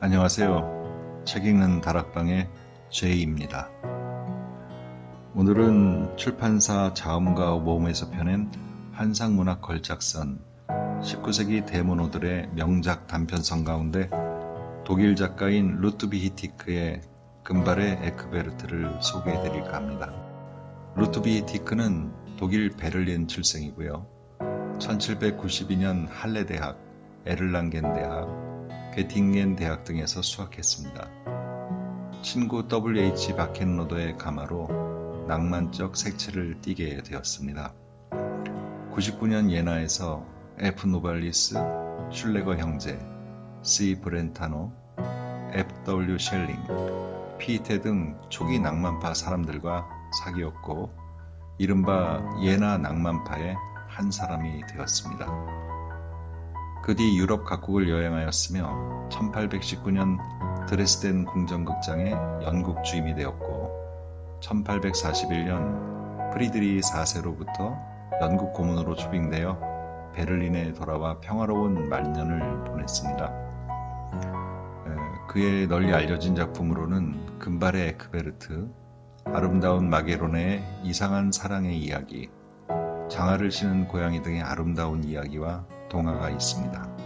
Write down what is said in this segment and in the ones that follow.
안녕하세요. 책 읽는 다락방의 제이입니다. 오늘은 출판사 자음과 모음에서 펴낸 환상문학 걸작선 19세기 데모노들의 명작 단편선 가운데 독일 작가인 루트비 히티크의 금발의 에크베르트를 소개해 드릴까 합니다. 루트비 히티크는 독일 베를린 출생이고요. 1792년 할레 대학, 에를랑겐 대학, 게팅겐 대학 등에서 수학했습니다. 친구 W.H. 바켄로더의 가마로 낭만적 색채를 띠게 되었습니다. 99년 예나에서 F. 노발리스, 슐레거 형제, C. 브렌타노, F.W. 셸링, 피테 등 초기 낭만파 사람들과 사귀었고 이른바 예나 낭만파의 한 사람이 되었습니다. 그 뒤 유럽 각국을 여행하였으며 1819년 드레스덴 궁정극장의 연극 주임이 되었고 1841년 프리드리히 4세로부터 연극 고문으로 초빙되어 베를린에 돌아와 평화로운 말년을 보냈습니다. 그의 널리 알려진 작품으로는 금발의 에크베르트, 아름다운 마게로네의 이상한 사랑의 이야기, 장화를 신은 고양이 등의 아름다운 이야기와 동화가 있습니다.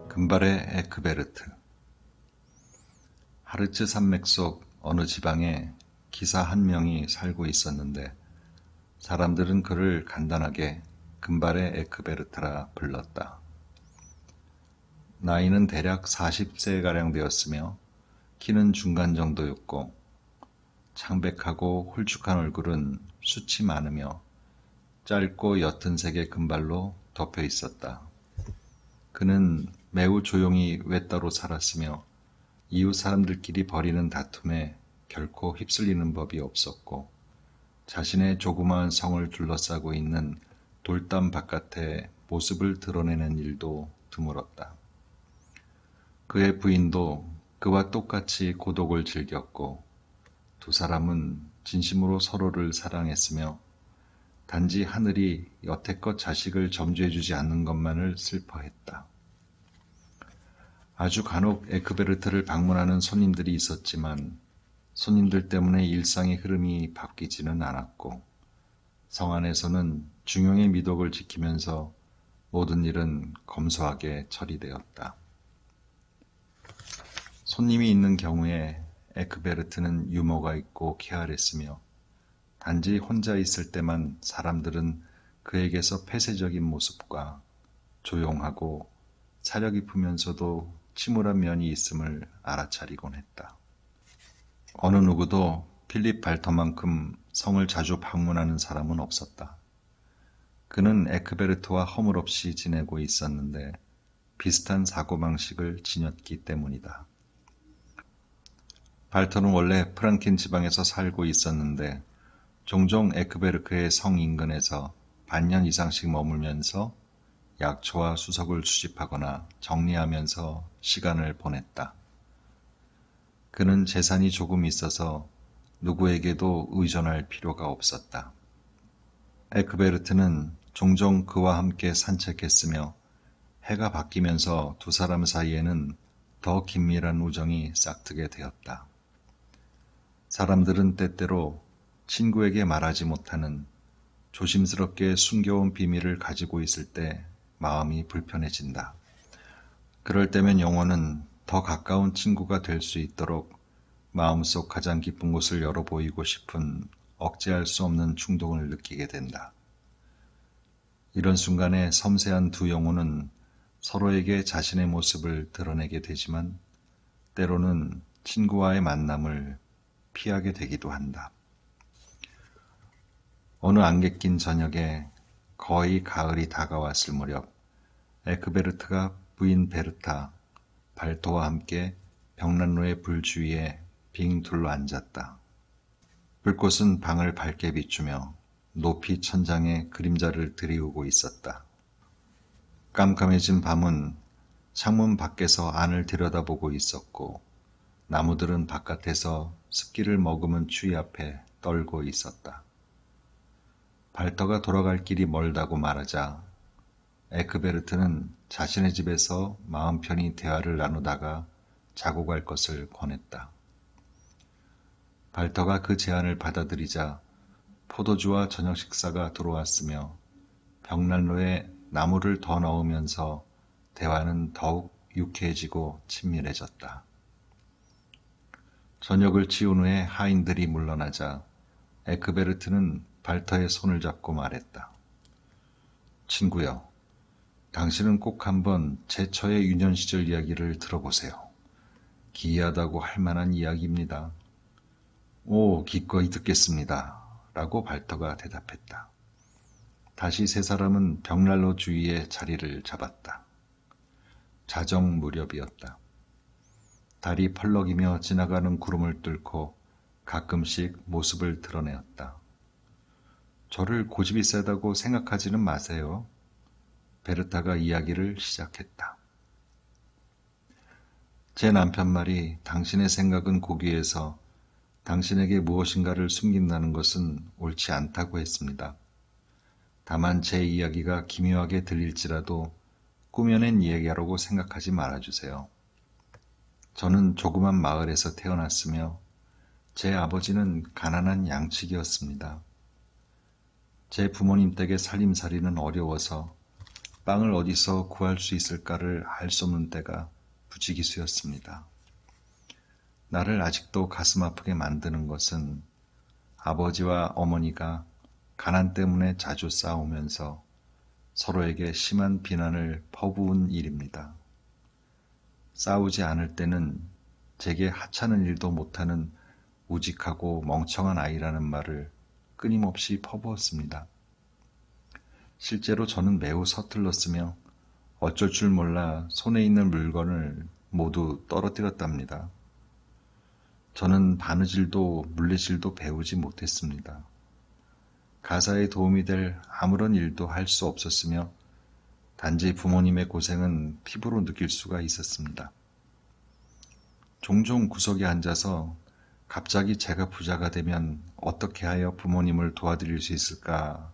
금발의 에크베르트. 하르츠 산맥 속 어느 지방에 기사 한 명이 살고 있었는데 사람들은 그를 간단하게 금발의 에크베르트라 불렀다. 나이는 대략 40세가량 되었으며 키는 중간 정도였고 창백하고 홀쭉한 얼굴은 숱이 많으며 짧고 옅은 색의 금발로 덮여 있었다. 그는 매우 조용히 외따로 살았으며 이웃 사람들끼리 벌이는 다툼에 결코 휩쓸리는 법이 없었고 자신의 조그마한 성을 둘러싸고 있는 돌담 바깥에 모습을 드러내는 일도 드물었다. 그의 부인도 그와 똑같이 고독을 즐겼고 두 사람은 진심으로 서로를 사랑했으며 단지 하늘이 여태껏 자식을 점주해주지 않는 것만을 슬퍼했다. 아주 간혹 에크베르트를 방문하는 손님들이 있었지만 손님들 때문에 일상의 흐름이 바뀌지는 않았고 성 안에서는 중용의 미덕을 지키면서 모든 일은 검소하게 처리되었다. 손님이 있는 경우에 에크베르트는 유머가 있고 쾌활했으며 단지 혼자 있을 때만 사람들은 그에게서 폐쇄적인 모습과 조용하고 사려 깊으면서도 침울한 면이 있음을 알아차리곤 했다. 어느 누구도 필립 발터만큼 성을 자주 방문하는 사람은 없었다. 그는 에크베르트와 허물없이 지내고 있었는데 비슷한 사고방식을 지녔기 때문이다. 발터는 원래 프랑켄 지방에서 살고 있었는데 종종 에크베르크의 성 인근에서 반년 이상씩 머물면서 약초와 수석을 수집하거나 정리하면서 시간을 보냈다. 그는 재산이 조금 있어서 누구에게도 의존할 필요가 없었다. 에크베르트는 종종 그와 함께 산책했으며 해가 바뀌면서 두 사람 사이에는 더 긴밀한 우정이 싹트게 되었다. 사람들은 때때로 친구에게 말하지 못하는 조심스럽게 숨겨온 비밀을 가지고 있을 때 마음이 불편해진다. 그럴 때면 영혼은 더 가까운 친구가 될 수 있도록 마음속 가장 깊은 곳을 열어 보이고 싶은 억제할 수 없는 충동을 느끼게 된다. 이런 순간에 섬세한 두 영혼은 서로에게 자신의 모습을 드러내게 되지만 때로는 친구와의 만남을 피하게 되기도 한다. 어느 안개 낀 저녁에 거의 가을이 다가왔을 무렵 에크베르트가 부인 베르타, 발토와 함께 벽난로의 불 주위에 빙 둘러앉았다. 불꽃은 방을 밝게 비추며 높이 천장에 그림자를 드리우고 있었다. 깜깜해진 밤은 창문 밖에서 안을 들여다보고 있었고 나무들은 바깥에서 습기를 머금은 추위 앞에 떨고 있었다. 발터가 돌아갈 길이 멀다고 말하자 에크베르트는 자신의 집에서 마음 편히 대화를 나누다가 자고 갈 것을 권했다. 발터가 그 제안을 받아들이자 포도주와 저녁 식사가 들어왔으며 벽난로에 나무를 더 넣으면서 대화는 더욱 유쾌해지고 친밀해졌다. 저녁을 치운 후에 하인들이 물러나자 에크베르트는 발터의 손을 잡고 말했다. 친구여, 당신은 꼭 한번 제처의 유년 시절 이야기를 들어보세요. 기이하다고 할 만한 이야기입니다. 오, 기꺼이 듣겠습니다. 라고 발터가 대답했다. 다시 세 사람은 벽난로 주위에 자리를 잡았다. 자정 무렵이었다. 달이 펄럭이며 지나가는 구름을 뚫고 가끔씩 모습을 드러내었다. 저를 고집이 세다고 생각하지는 마세요. 베르타가 이야기를 시작했다. 제 남편 말이 당신의 생각은 고귀해서 당신에게 무엇인가를 숨긴다는 것은 옳지 않다고 했습니다. 다만 제 이야기가 기묘하게 들릴지라도 꾸며낸 이야기라고 생각하지 말아주세요. 저는 조그만 마을에서 태어났으며 제 아버지는 가난한 양치기였습니다. 제 부모님 댁의 살림살이는 어려워서 빵을 어디서 구할 수 있을까를 알 수 없는 때가 부지기수였습니다. 나를 아직도 가슴 아프게 만드는 것은 아버지와 어머니가 가난 때문에 자주 싸우면서 서로에게 심한 비난을 퍼부은 일입니다. 싸우지 않을 때는 제게 하찮은 일도 못하는 우직하고 멍청한 아이라는 말을 끊임없이 퍼부었습니다. 실제로 저는 매우 서툴렀으며 어쩔 줄 몰라 손에 있는 물건을 모두 떨어뜨렸답니다. 저는 바느질도 물레질도 배우지 못했습니다. 가사에 도움이 될 아무런 일도 할 수 없었으며 단지 부모님의 고생은 피부로 느낄 수가 있었습니다. 종종 구석에 앉아서 갑자기 제가 부자가 되면 어떻게 하여 부모님을 도와드릴 수 있을까?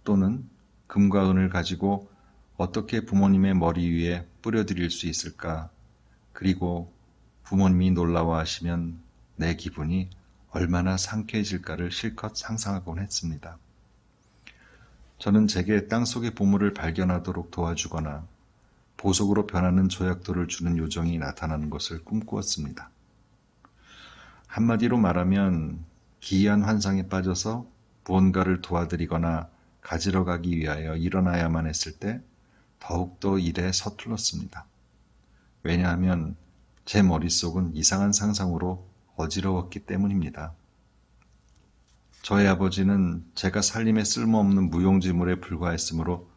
또는 금과 은을 가지고 어떻게 부모님의 머리 위에 뿌려드릴 수 있을까? 그리고 부모님이 놀라워하시면 내 기분이 얼마나 상쾌해질까를 실컷 상상하곤 했습니다. 저는 제게 땅속의 보물을 발견하도록 도와주거나 보석으로 변하는 조약돌을 주는 요정이 나타나는 것을 꿈꾸었습니다. 한마디로 말하면 기이한 환상에 빠져서 무언가를 도와드리거나 가지러 가기 위하여 일어나야만 했을 때 더욱더 일에 서툴렀습니다. 왜냐하면 제 머릿속은 이상한 상상으로 어지러웠기 때문입니다. 저의 아버지는 제가 살림에 쓸모없는 무용지물에 불과했으므로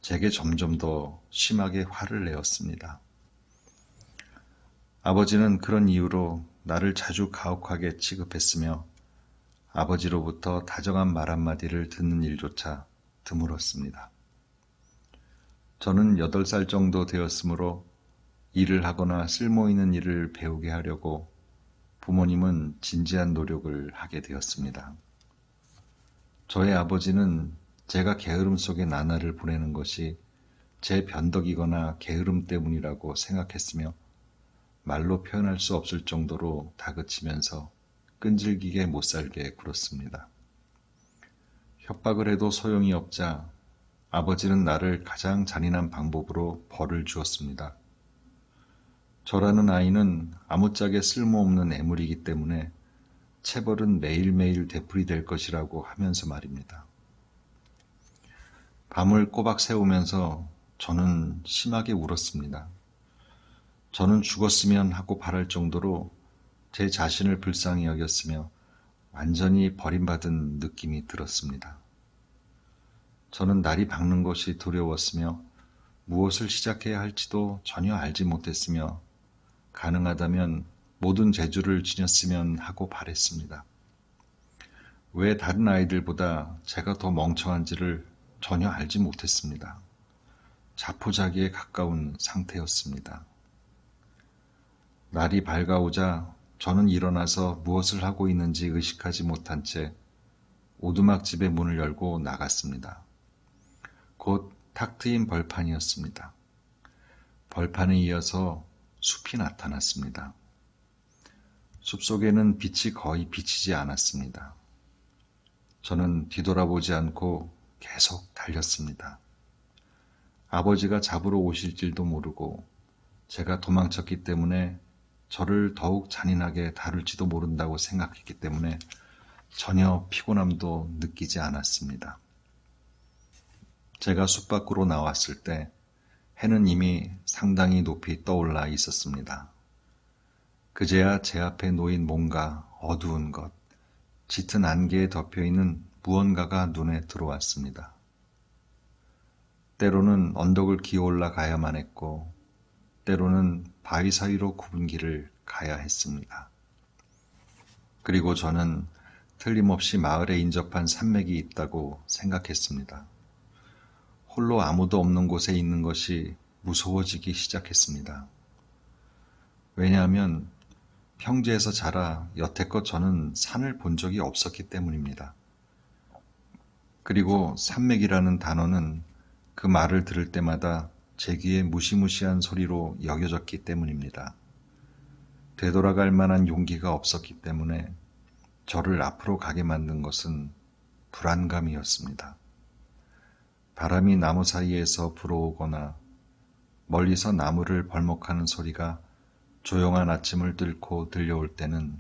제게 점점 더 심하게 화를 내었습니다. 아버지는 그런 이유로 나를 자주 가혹하게 취급했으며 아버지로부터 다정한 말 한마디를 듣는 일조차 드물었습니다. 저는 8살 정도 되었으므로 일을 하거나 쓸모있는 일을 배우게 하려고 부모님은 진지한 노력을 하게 되었습니다. 저의 아버지는 제가 게으름 속에 나날을 보내는 것이 제 변덕이거나 게으름 때문이라고 생각했으며 말로 표현할 수 없을 정도로 다그치면서 끈질기게 못살게 굴었습니다. 협박을 해도 소용이 없자 아버지는 나를 가장 잔인한 방법으로 벌을 주었습니다. 저라는 아이는 아무짝에 쓸모없는 애물이기 때문에 체벌은 매일매일 되풀이될 것이라고 하면서 말입니다. 밤을 꼬박 새우면서 저는 심하게 울었습니다. 저는 죽었으면 하고 바랄 정도로 제 자신을 불쌍히 여겼으며 완전히 버림받은 느낌이 들었습니다. 저는 날이 밝는 것이 두려웠으며 무엇을 시작해야 할지도 전혀 알지 못했으며 가능하다면 모든 재주를 지녔으면 하고 바랬습니다. 왜 다른 아이들보다 제가 더 멍청한지를 전혀 알지 못했습니다. 자포자기에 가까운 상태였습니다. 날이 밝아오자 저는 일어나서 무엇을 하고 있는지 의식하지 못한 채 오두막집의 문을 열고 나갔습니다. 곧 탁 트인 벌판이었습니다. 벌판에 이어서 숲이 나타났습니다. 숲속에는 빛이 거의 비치지 않았습니다. 저는 뒤돌아보지 않고 계속 달렸습니다. 아버지가 잡으러 오실 줄도 모르고 제가 도망쳤기 때문에 저를 더욱 잔인하게 다룰지도 모른다고 생각했기 때문에 전혀 피곤함도 느끼지 않았습니다. 제가 숲 밖으로 나왔을 때 해는 이미 상당히 높이 떠올라 있었습니다. 그제야 제 앞에 놓인 뭔가 어두운 것, 짙은 안개에 덮여있는 무언가가 눈에 들어왔습니다. 때로는 언덕을 기어올라 가야만 했고, 때로는 바위 사이로 굽은 길을 가야 했습니다. 그리고 저는 틀림없이 마을에 인접한 산맥이 있다고 생각했습니다. 홀로 아무도 없는 곳에 있는 것이 무서워지기 시작했습니다. 왜냐하면 평지에서 자라 여태껏 저는 산을 본 적이 없었기 때문입니다. 그리고 산맥이라는 단어는 그 말을 들을 때마다 제 귀에 무시무시한 소리로 여겨졌기 때문입니다. 되돌아갈 만한 용기가 없었기 때문에 저를 앞으로 가게 만든 것은 불안감이었습니다. 바람이 나무 사이에서 불어오거나 멀리서 나무를 벌목하는 소리가 조용한 아침을 뚫고 들려올 때는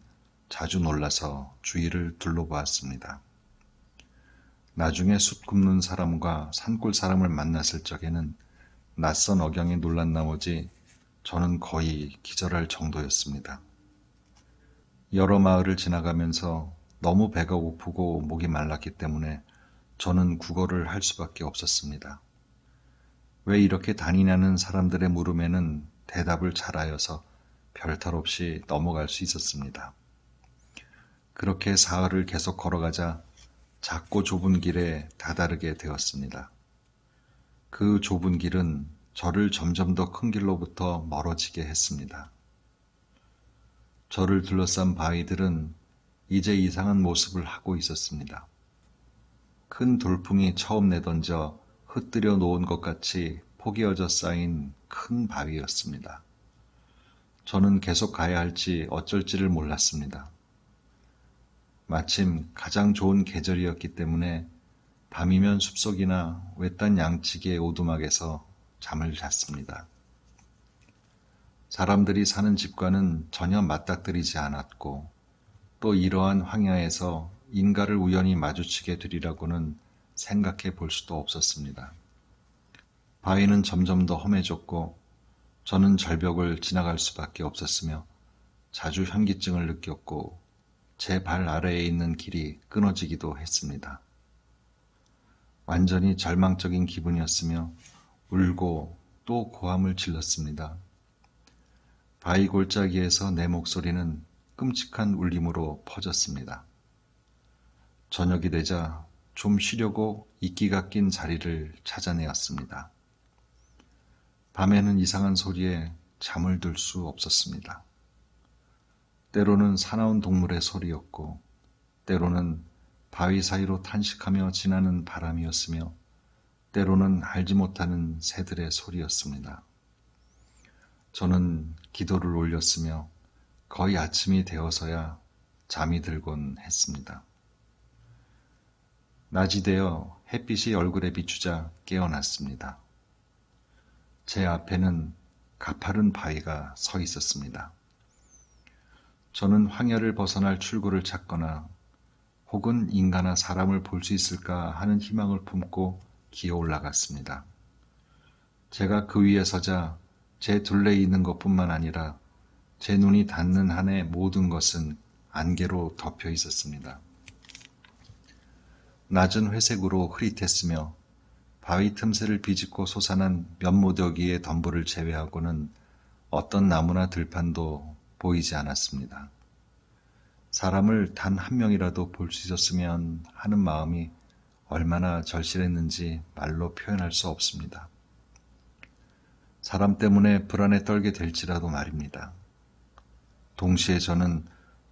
자주 놀라서 주위를 둘러보았습니다. 나중에 숲 굽는 사람과 산골 사람을 만났을 적에는 낯선 억양에 놀란 나머지 저는 거의 기절할 정도였습니다. 여러 마을을 지나가면서 너무 배가 고프고 목이 말랐기 때문에 저는 국어를 할 수밖에 없었습니다. 왜 이렇게 다니냐는 사람들의 물음에는 대답을 잘하여서 별탈 없이 넘어갈 수 있었습니다. 그렇게 사흘을 계속 걸어가자 작고 좁은 길에 다다르게 되었습니다. 그 좁은 길은 저를 점점 더 큰 길로부터 멀어지게 했습니다. 저를 둘러싼 바위들은 이제 이상한 모습을 하고 있었습니다. 큰 돌풍이 처음 내던져 흩뜨려 놓은 것 같이 포개어져 쌓인 큰 바위였습니다. 저는 계속 가야 할지 어쩔지를 몰랐습니다. 마침 가장 좋은 계절이었기 때문에 밤이면 숲속이나 외딴 양치기의 오두막에서 잠을 잤습니다. 사람들이 사는 집과는 전혀 맞닥뜨리지 않았고 또 이러한 황야에서 인가를 우연히 마주치게 되리라고는 생각해 볼 수도 없었습니다. 바위는 점점 더 험해졌고 저는 절벽을 지나갈 수밖에 없었으며 자주 현기증을 느꼈고 제 발 아래에 있는 길이 끊어지기도 했습니다. 완전히 절망적인 기분이었으며 울고 또 고함을 질렀습니다. 바위 골짜기에서 내 목소리는 끔찍한 울림으로 퍼졌습니다. 저녁이 되자 좀 쉬려고 이끼가 낀 자리를 찾아내었습니다. 밤에는 이상한 소리에 잠을 들 수 없었습니다. 때로는 사나운 동물의 소리였고 때로는 바위 사이로 탄식하며 지나는 바람이었으며 때로는 알지 못하는 새들의 소리였습니다. 저는 기도를 올렸으며 거의 아침이 되어서야 잠이 들곤 했습니다. 낮이 되어 햇빛이 얼굴에 비추자 깨어났습니다. 제 앞에는 가파른 바위가 서 있었습니다. 저는 황야를 벗어날 출구를 찾거나 혹은 인간이나 사람을 볼 수 있을까 하는 희망을 품고 기어 올라갔습니다. 제가 그 위에 서자 제 둘레에 있는 것뿐만 아니라 제 눈이 닿는 한의 모든 것은 안개로 덮여 있었습니다. 낮은 회색으로 흐릿했으며 바위 틈새를 비집고 솟아난 면모더기의 덤불을 제외하고는 어떤 나무나 들판도 보이지 않았습니다. 사람을 단 한 명이라도 볼 수 있었으면 하는 마음이 얼마나 절실했는지 말로 표현할 수 없습니다. 사람 때문에 불안에 떨게 될지라도 말입니다. 동시에 저는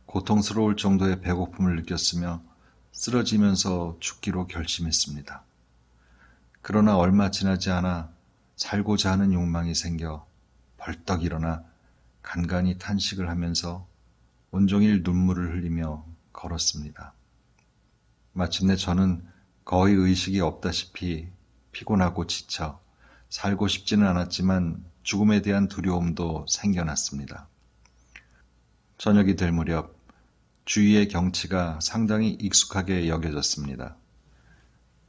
고통스러울 정도의 배고픔을 느꼈으며 쓰러지면서 죽기로 결심했습니다. 그러나 얼마 지나지 않아 살고자 하는 욕망이 생겨 벌떡 일어나 간간히 탄식을 하면서 온종일 눈물을 흘리며 걸었습니다. 마침내 저는 거의 의식이 없다시피 피곤하고 지쳐 살고 싶지는 않았지만 죽음에 대한 두려움도 생겨났습니다. 저녁이 될 무렵 주위의 경치가 상당히 익숙하게 여겨졌습니다.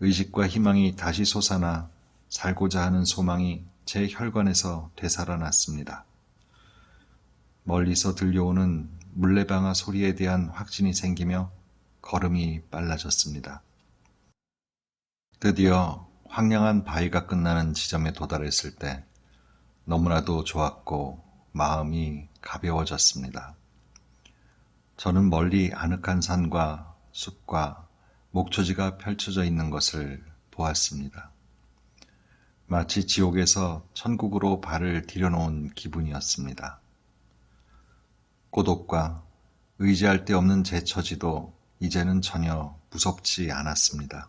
의식과 희망이 다시 솟아나 살고자 하는 소망이 제 혈관에서 되살아났습니다. 멀리서 들려오는 물레방아 소리에 대한 확신이 생기며 걸음이 빨라졌습니다. 드디어 황량한 바위가 끝나는 지점에 도달했을 때 너무나도 좋았고 마음이 가벼워졌습니다. 저는 멀리 아늑한 산과 숲과 목초지가 펼쳐져 있는 것을 보았습니다. 마치 지옥에서 천국으로 발을 들여놓은 기분이었습니다. 고독과 의지할 데 없는 제 처지도 이제는 전혀 무섭지 않았습니다.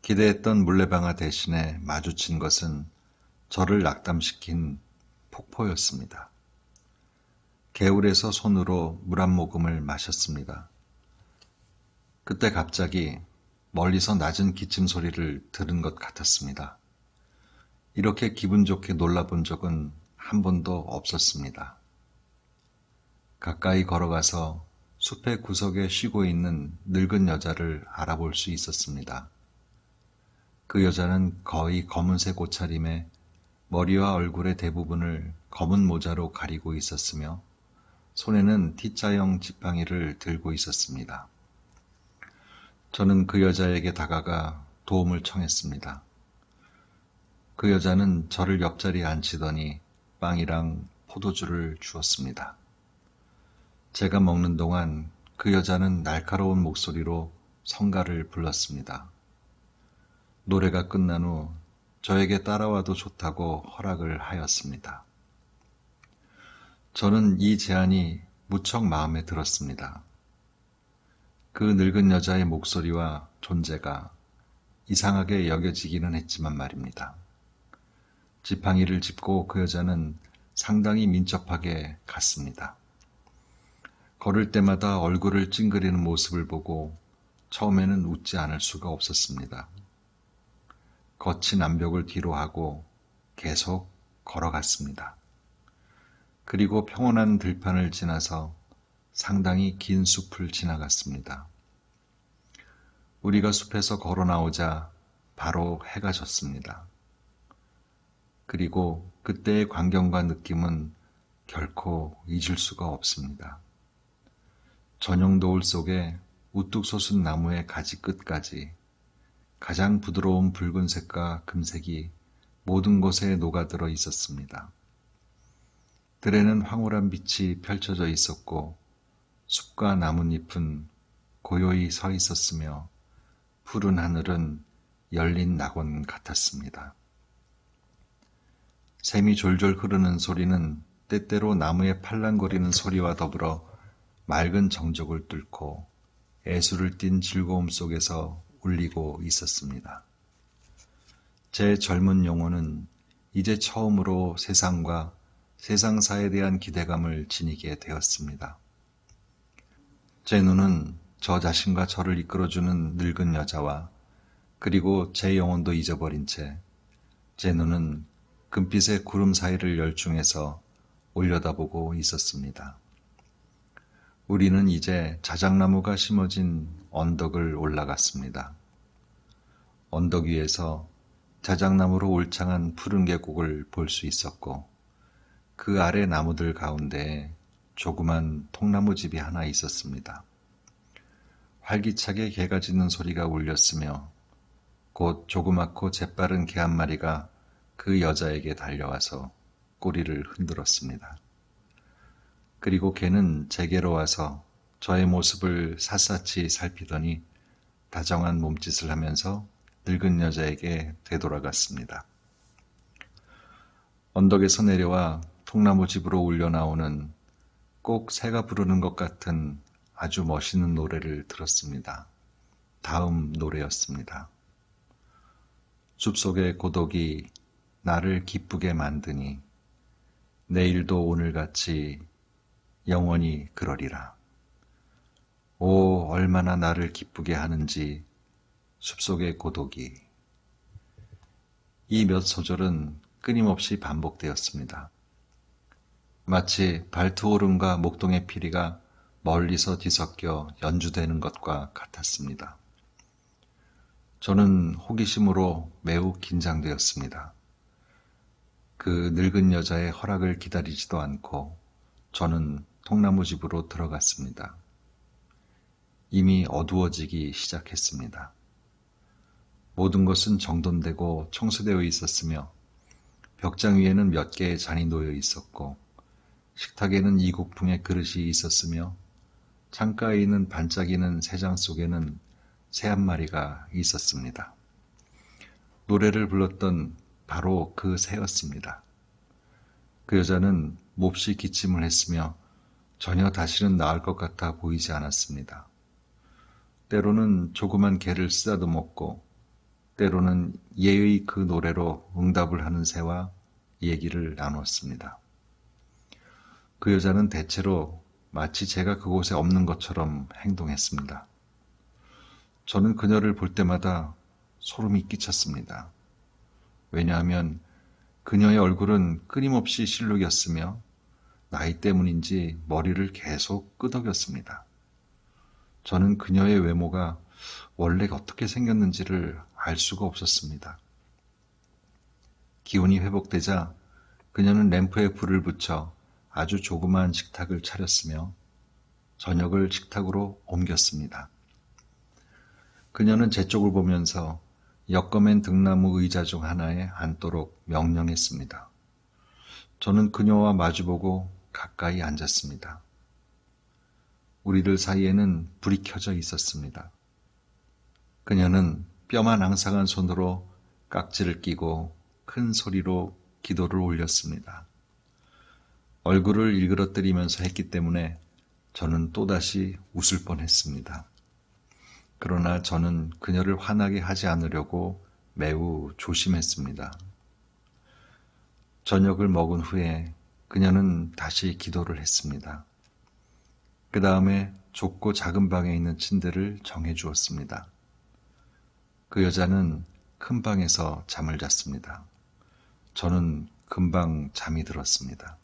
기대했던 물레방아 대신에 마주친 것은 저를 낙담시킨 폭포였습니다. 개울에서 손으로 물 한 모금을 마셨습니다. 그때 갑자기 멀리서 낮은 기침 소리를 들은 것 같았습니다. 이렇게 기분 좋게 놀라본 적은 한 번도 없었습니다. 가까이 걸어가서 숲의 구석에 쉬고 있는 늙은 여자를 알아볼 수 있었습니다. 그 여자는 거의 검은색 옷차림에 머리와 얼굴의 대부분을 검은 모자로 가리고 있었으며 손에는 T자형 지팡이를 들고 있었습니다. 저는 그 여자에게 다가가 도움을 청했습니다. 그 여자는 저를 옆자리에 앉히더니 빵이랑 포도주를 주었습니다. 제가 먹는 동안 그 여자는 날카로운 목소리로 성가를 불렀습니다. 노래가 끝난 후 저에게 따라와도 좋다고 허락을 하였습니다. 저는 이 제안이 무척 마음에 들었습니다. 그 늙은 여자의 목소리와 존재가 이상하게 여겨지기는 했지만 말입니다. 지팡이를 짚고 그 여자는 상당히 민첩하게 갔습니다. 걸을 때마다 얼굴을 찡그리는 모습을 보고 처음에는 웃지 않을 수가 없었습니다. 거친 암벽을 뒤로 하고 계속 걸어갔습니다. 그리고 평온한 들판을 지나서 상당히 긴 숲을 지나갔습니다. 우리가 숲에서 걸어 나오자 바로 해가 졌습니다. 그리고 그때의 광경과 느낌은 결코 잊을 수가 없습니다. 저녁 노을 속에 우뚝 솟은 나무의 가지 끝까지 가장 부드러운 붉은색과 금색이 모든 곳에 녹아들어 있었습니다. 들에는 황홀한 빛이 펼쳐져 있었고 숲과 나뭇잎은 고요히 서 있었으며 푸른 하늘은 열린 낙원 같았습니다. 샘이 졸졸 흐르는 소리는 때때로 나무에 팔랑거리는 소리와 더불어 맑은 정적을 뚫고 애수를 띤 즐거움 속에서 울리고 있었습니다. 제 젊은 영혼은 이제 처음으로 세상과 세상사에 대한 기대감을 지니게 되었습니다. 제 눈은 저 자신과 저를 이끌어주는 늙은 여자와 그리고 제 영혼도 잊어버린 채 제 눈은 금빛의 구름 사이를 열중해서 올려다보고 있었습니다. 우리는 이제 자작나무가 심어진 언덕을 올라갔습니다. 언덕 위에서 자작나무로 울창한 푸른 계곡을 볼 수 있었고 그 아래 나무들 가운데에 조그만 통나무집이 하나 있었습니다. 활기차게 개가 짖는 소리가 울렸으며 곧 조그맣고 재빠른 개 한 마리가 그 여자에게 달려와서 꼬리를 흔들었습니다. 그리고 개는 제게로 와서 저의 모습을 샅샅이 살피더니 다정한 몸짓을 하면서 늙은 여자에게 되돌아갔습니다. 언덕에서 내려와 통나무 집으로 울려나오는 꼭 새가 부르는 것 같은 아주 멋있는 노래를 들었습니다. 다음 노래였습니다. 숲속의 고독이 나를 기쁘게 만드니 내일도 오늘같이 영원히 그러리라. 오, 얼마나 나를 기쁘게 하는지 숲속의 고독이. 이 몇 소절은 끊임없이 반복되었습니다. 마치 발트오름과 목동의 피리가 멀리서 뒤섞여 연주되는 것과 같았습니다. 저는 호기심으로 매우 긴장되었습니다. 그 늙은 여자의 허락을 기다리지도 않고 저는 통나무집으로 들어갔습니다. 이미 어두워지기 시작했습니다. 모든 것은 정돈되고 청소되어 있었으며 벽장 위에는 몇 개의 잔이 놓여 있었고 식탁에는 이국풍의 그릇이 있었으며 창가에 있는 반짝이는 새장 속에는 새 한 마리가 있었습니다. 노래를 불렀던 바로 그 새였습니다. 그 여자는 몹시 기침을 했으며 전혀 다시는 나을 것 같아 보이지 않았습니다. 때로는 조그만 개를 쓰다듬 먹고 때로는 예의 그 노래로 응답을 하는 새와 얘기를 나누었습니다. 그 여자는 대체로 마치 제가 그곳에 없는 것처럼 행동했습니다. 저는 그녀를 볼 때마다 소름이 끼쳤습니다. 왜냐하면 그녀의 얼굴은 끊임없이 실룩였으며 나이 때문인지 머리를 계속 끄덕였습니다. 저는 그녀의 외모가 원래 어떻게 생겼는지를 알 수가 없었습니다. 기운이 회복되자 그녀는 램프에 불을 붙여 아주 조그마한 식탁을 차렸으며 저녁을 식탁으로 옮겼습니다. 그녀는 제 쪽을 보면서 엮어맨 등나무 의자 중 하나에 앉도록 명령했습니다. 저는 그녀와 마주보고 가까이 앉았습니다. 우리들 사이에는 불이 켜져 있었습니다. 그녀는 뼈만 앙상한 손으로 깍지를 끼고 큰 소리로 기도를 올렸습니다. 얼굴을 일그러뜨리면서 했기 때문에 저는 또다시 웃을 뻔했습니다. 그러나 저는 그녀를 화나게 하지 않으려고 매우 조심했습니다. 저녁을 먹은 후에 그녀는 다시 기도를 했습니다. 그 다음에 좁고 작은 방에 있는 침대를 정해 주었습니다. 그 여자는 큰 방에서 잠을 잤습니다. 저는 금방 잠이 들었습니다.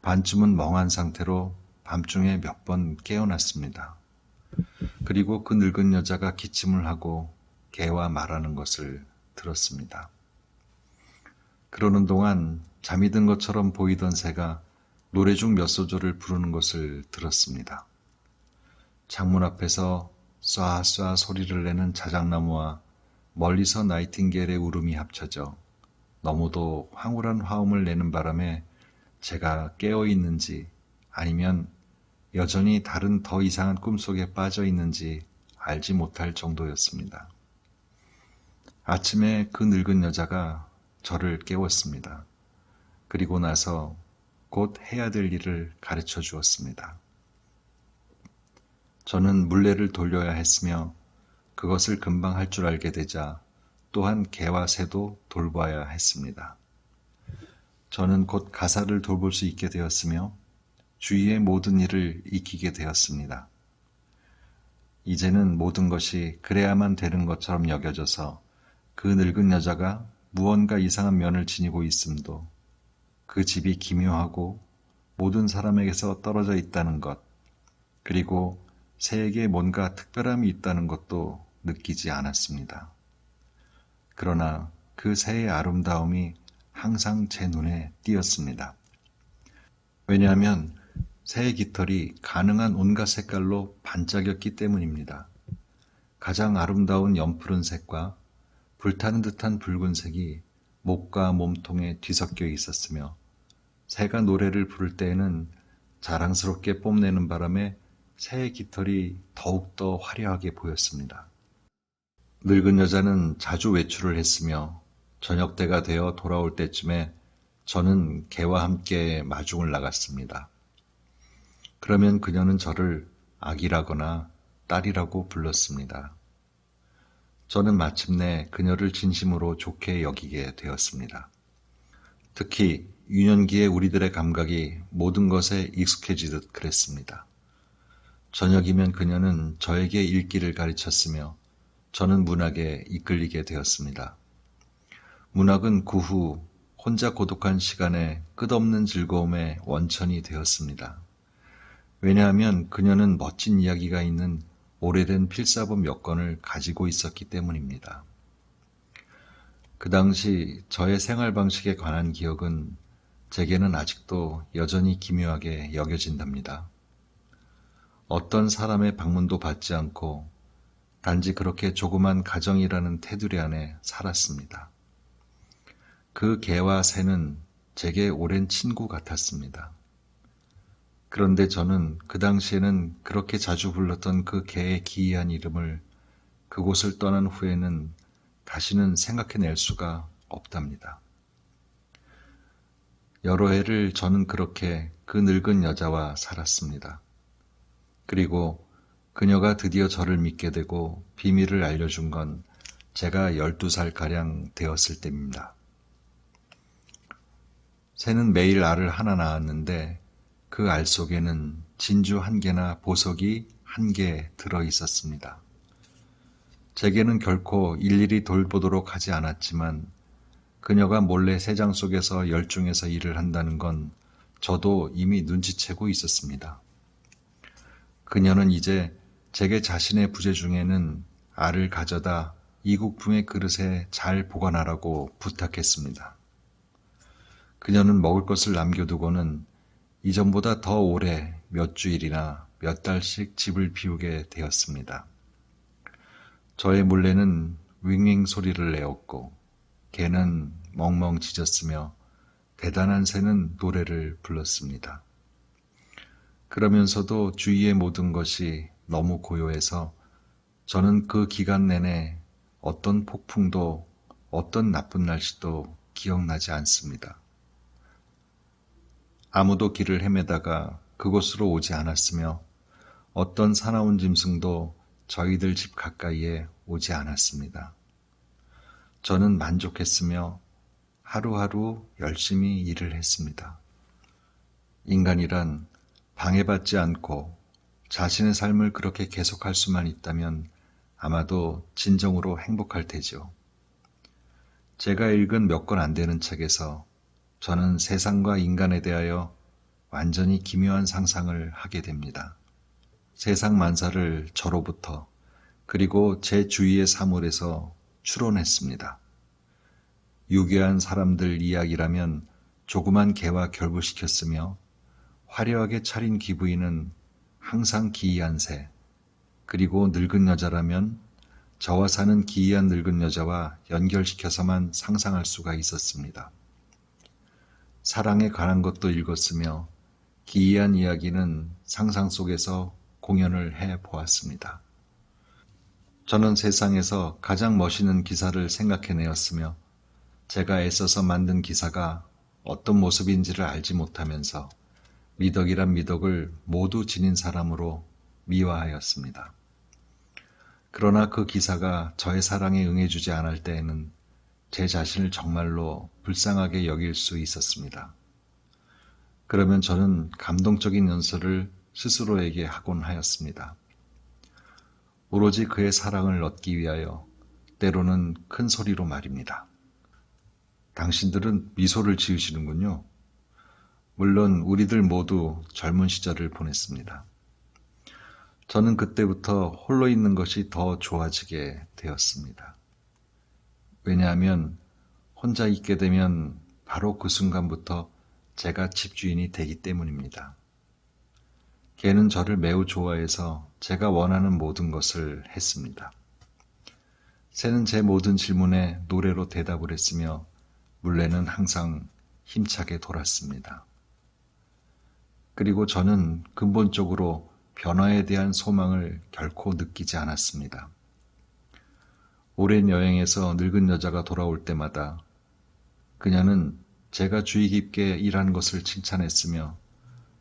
반쯤은 멍한 상태로 밤중에 몇 번 깨어났습니다. 그리고 그 늙은 여자가 기침을 하고 개와 말하는 것을 들었습니다. 그러는 동안 잠이 든 것처럼 보이던 새가 노래 중 몇 소절을 부르는 것을 들었습니다. 창문 앞에서 쏴쏴 소리를 내는 자작나무와 멀리서 나이팅게일의 울음이 합쳐져 너무도 황홀한 화음을 내는 바람에 제가 깨어 있는지 아니면 여전히 다른 더 이상한 꿈속에 빠져 있는지 알지 못할 정도였습니다. 아침에 그 늙은 여자가 저를 깨웠습니다. 그리고 나서 곧 해야 될 일을 가르쳐 주었습니다. 저는 물레를 돌려야 했으며 그것을 금방 할 줄 알게 되자 또한 개와 새도 돌봐야 했습니다. 저는 곧 가사를 돌볼 수 있게 되었으며 주위의 모든 일을 익히게 되었습니다. 이제는 모든 것이 그래야만 되는 것처럼 여겨져서 그 늙은 여자가 무언가 이상한 면을 지니고 있음도 그 집이 기묘하고 모든 사람에게서 떨어져 있다는 것, 그리고 새에게 뭔가 특별함이 있다는 것도 느끼지 않았습니다. 그러나 그 새의 아름다움이 항상 제 눈에 띄었습니다. 왜냐하면 새의 깃털이 가능한 온갖 색깔로 반짝였기 때문입니다. 가장 아름다운 연푸른 색과 불타는 듯한 붉은색이 목과 몸통에 뒤섞여 있었으며 새가 노래를 부를 때에는 자랑스럽게 뽐내는 바람에 새의 깃털이 더욱더 화려하게 보였습니다. 늙은 여자는 자주 외출을 했으며 저녁 때가 되어 돌아올 때쯤에 저는 개와 함께 마중을 나갔습니다. 그러면 그녀는 저를 아기라거나 딸이라고 불렀습니다. 저는 마침내 그녀를 진심으로 좋게 여기게 되었습니다. 특히 유년기에 우리들의 감각이 모든 것에 익숙해지듯 그랬습니다. 저녁이면 그녀는 저에게 읽기를 가르쳤으며 저는 문학에 이끌리게 되었습니다. 문학은 그 후 혼자 고독한 시간에 끝없는 즐거움의 원천이 되었습니다. 왜냐하면 그녀는 멋진 이야기가 있는 오래된 필사본 몇 권을 가지고 있었기 때문입니다. 그 당시 저의 생활 방식에 관한 기억은 제게는 아직도 여전히 기묘하게 여겨진답니다. 어떤 사람의 방문도 받지 않고 단지 그렇게 조그만 가정이라는 테두리 안에 살았습니다. 그 개와 새는 제게 오랜 친구 같았습니다. 그런데 저는 그 당시에는 그렇게 자주 불렀던 그 개의 기이한 이름을 그곳을 떠난 후에는 다시는 생각해낼 수가 없답니다. 여러 해를 저는 그렇게 그 늙은 여자와 살았습니다. 그리고 그녀가 드디어 저를 믿게 되고 비밀을 알려준 건 제가 12살가량 되었을 때입니다. 새는 매일 알을 하나 낳았는데 그 알 속에는 진주 1개나 보석이 1개 들어 있었습니다. 제게는 결코 일일이 돌보도록 하지 않았지만 그녀가 몰래 새장 속에서 열중해서 일을 한다는 건 저도 이미 눈치채고 있었습니다. 그녀는 이제 제게 자신의 부재 중에는 알을 가져다 이국풍의 그릇에 잘 보관하라고 부탁했습니다. 그녀는 먹을 것을 남겨두고는 이전보다 더 오래 몇 주일이나 몇 달씩 집을 비우게 되었습니다. 저의 물레는 윙윙 소리를 내었고 개는 멍멍 짖었으며 대단한 새는 노래를 불렀습니다. 그러면서도 주위의 모든 것이 너무 고요해서 저는 그 기간 내내 어떤 폭풍도 어떤 나쁜 날씨도 기억나지 않습니다. 아무도 길을 헤매다가 그곳으로 오지 않았으며 어떤 사나운 짐승도 저희들 집 가까이에 오지 않았습니다. 저는 만족했으며 하루하루 열심히 일을 했습니다. 인간이란 방해받지 않고 자신의 삶을 그렇게 계속할 수만 있다면 아마도 진정으로 행복할 테죠. 제가 읽은 몇 권 안 되는 책에서 저는 세상과 인간에 대하여 완전히 기묘한 상상을 하게 됩니다. 세상 만사를 저로부터 그리고 제 주위의 사물에서 추론했습니다. 유괴한 사람들 이야기라면 조그만 개와 결부시켰으며 화려하게 차린 귀부인은 항상 기이한 새, 그리고 늙은 여자라면 저와 사는 기이한 늙은 여자와 연결시켜서만 상상할 수가 있었습니다. 사랑에 관한 것도 읽었으며 기이한 이야기는 상상 속에서 공연을 해 보았습니다. 저는 세상에서 가장 멋있는 기사를 생각해내었으며 제가 애써서 만든 기사가 어떤 모습인지를 알지 못하면서 미덕이란 미덕을 모두 지닌 사람으로 미화하였습니다. 그러나 그 기사가 저의 사랑에 응해주지 않을 때에는 제 자신을 정말로 불쌍하게 여길 수 있었습니다. 그러면 저는 감동적인 연설을 스스로에게 하곤 하였습니다. 오로지 그의 사랑을 얻기 위하여 때로는 큰 소리로 말입니다. 당신들은 미소를 지으시는군요. 물론 우리들 모두 젊은 시절을 보냈습니다. 저는 그때부터 홀로 있는 것이 더 좋아지게 되었습니다. 왜냐하면 혼자 있게 되면 바로 그 순간부터 제가 집주인이 되기 때문입니다. 개는 저를 매우 좋아해서 제가 원하는 모든 것을 했습니다. 새는 제 모든 질문에 노래로 대답을 했으며 물레는 항상 힘차게 돌았습니다. 그리고 저는 근본적으로 변화에 대한 소망을 결코 느끼지 않았습니다. 오랜 여행에서 늙은 여자가 돌아올 때마다 그녀는 제가 주의 깊게 일한 것을 칭찬했으며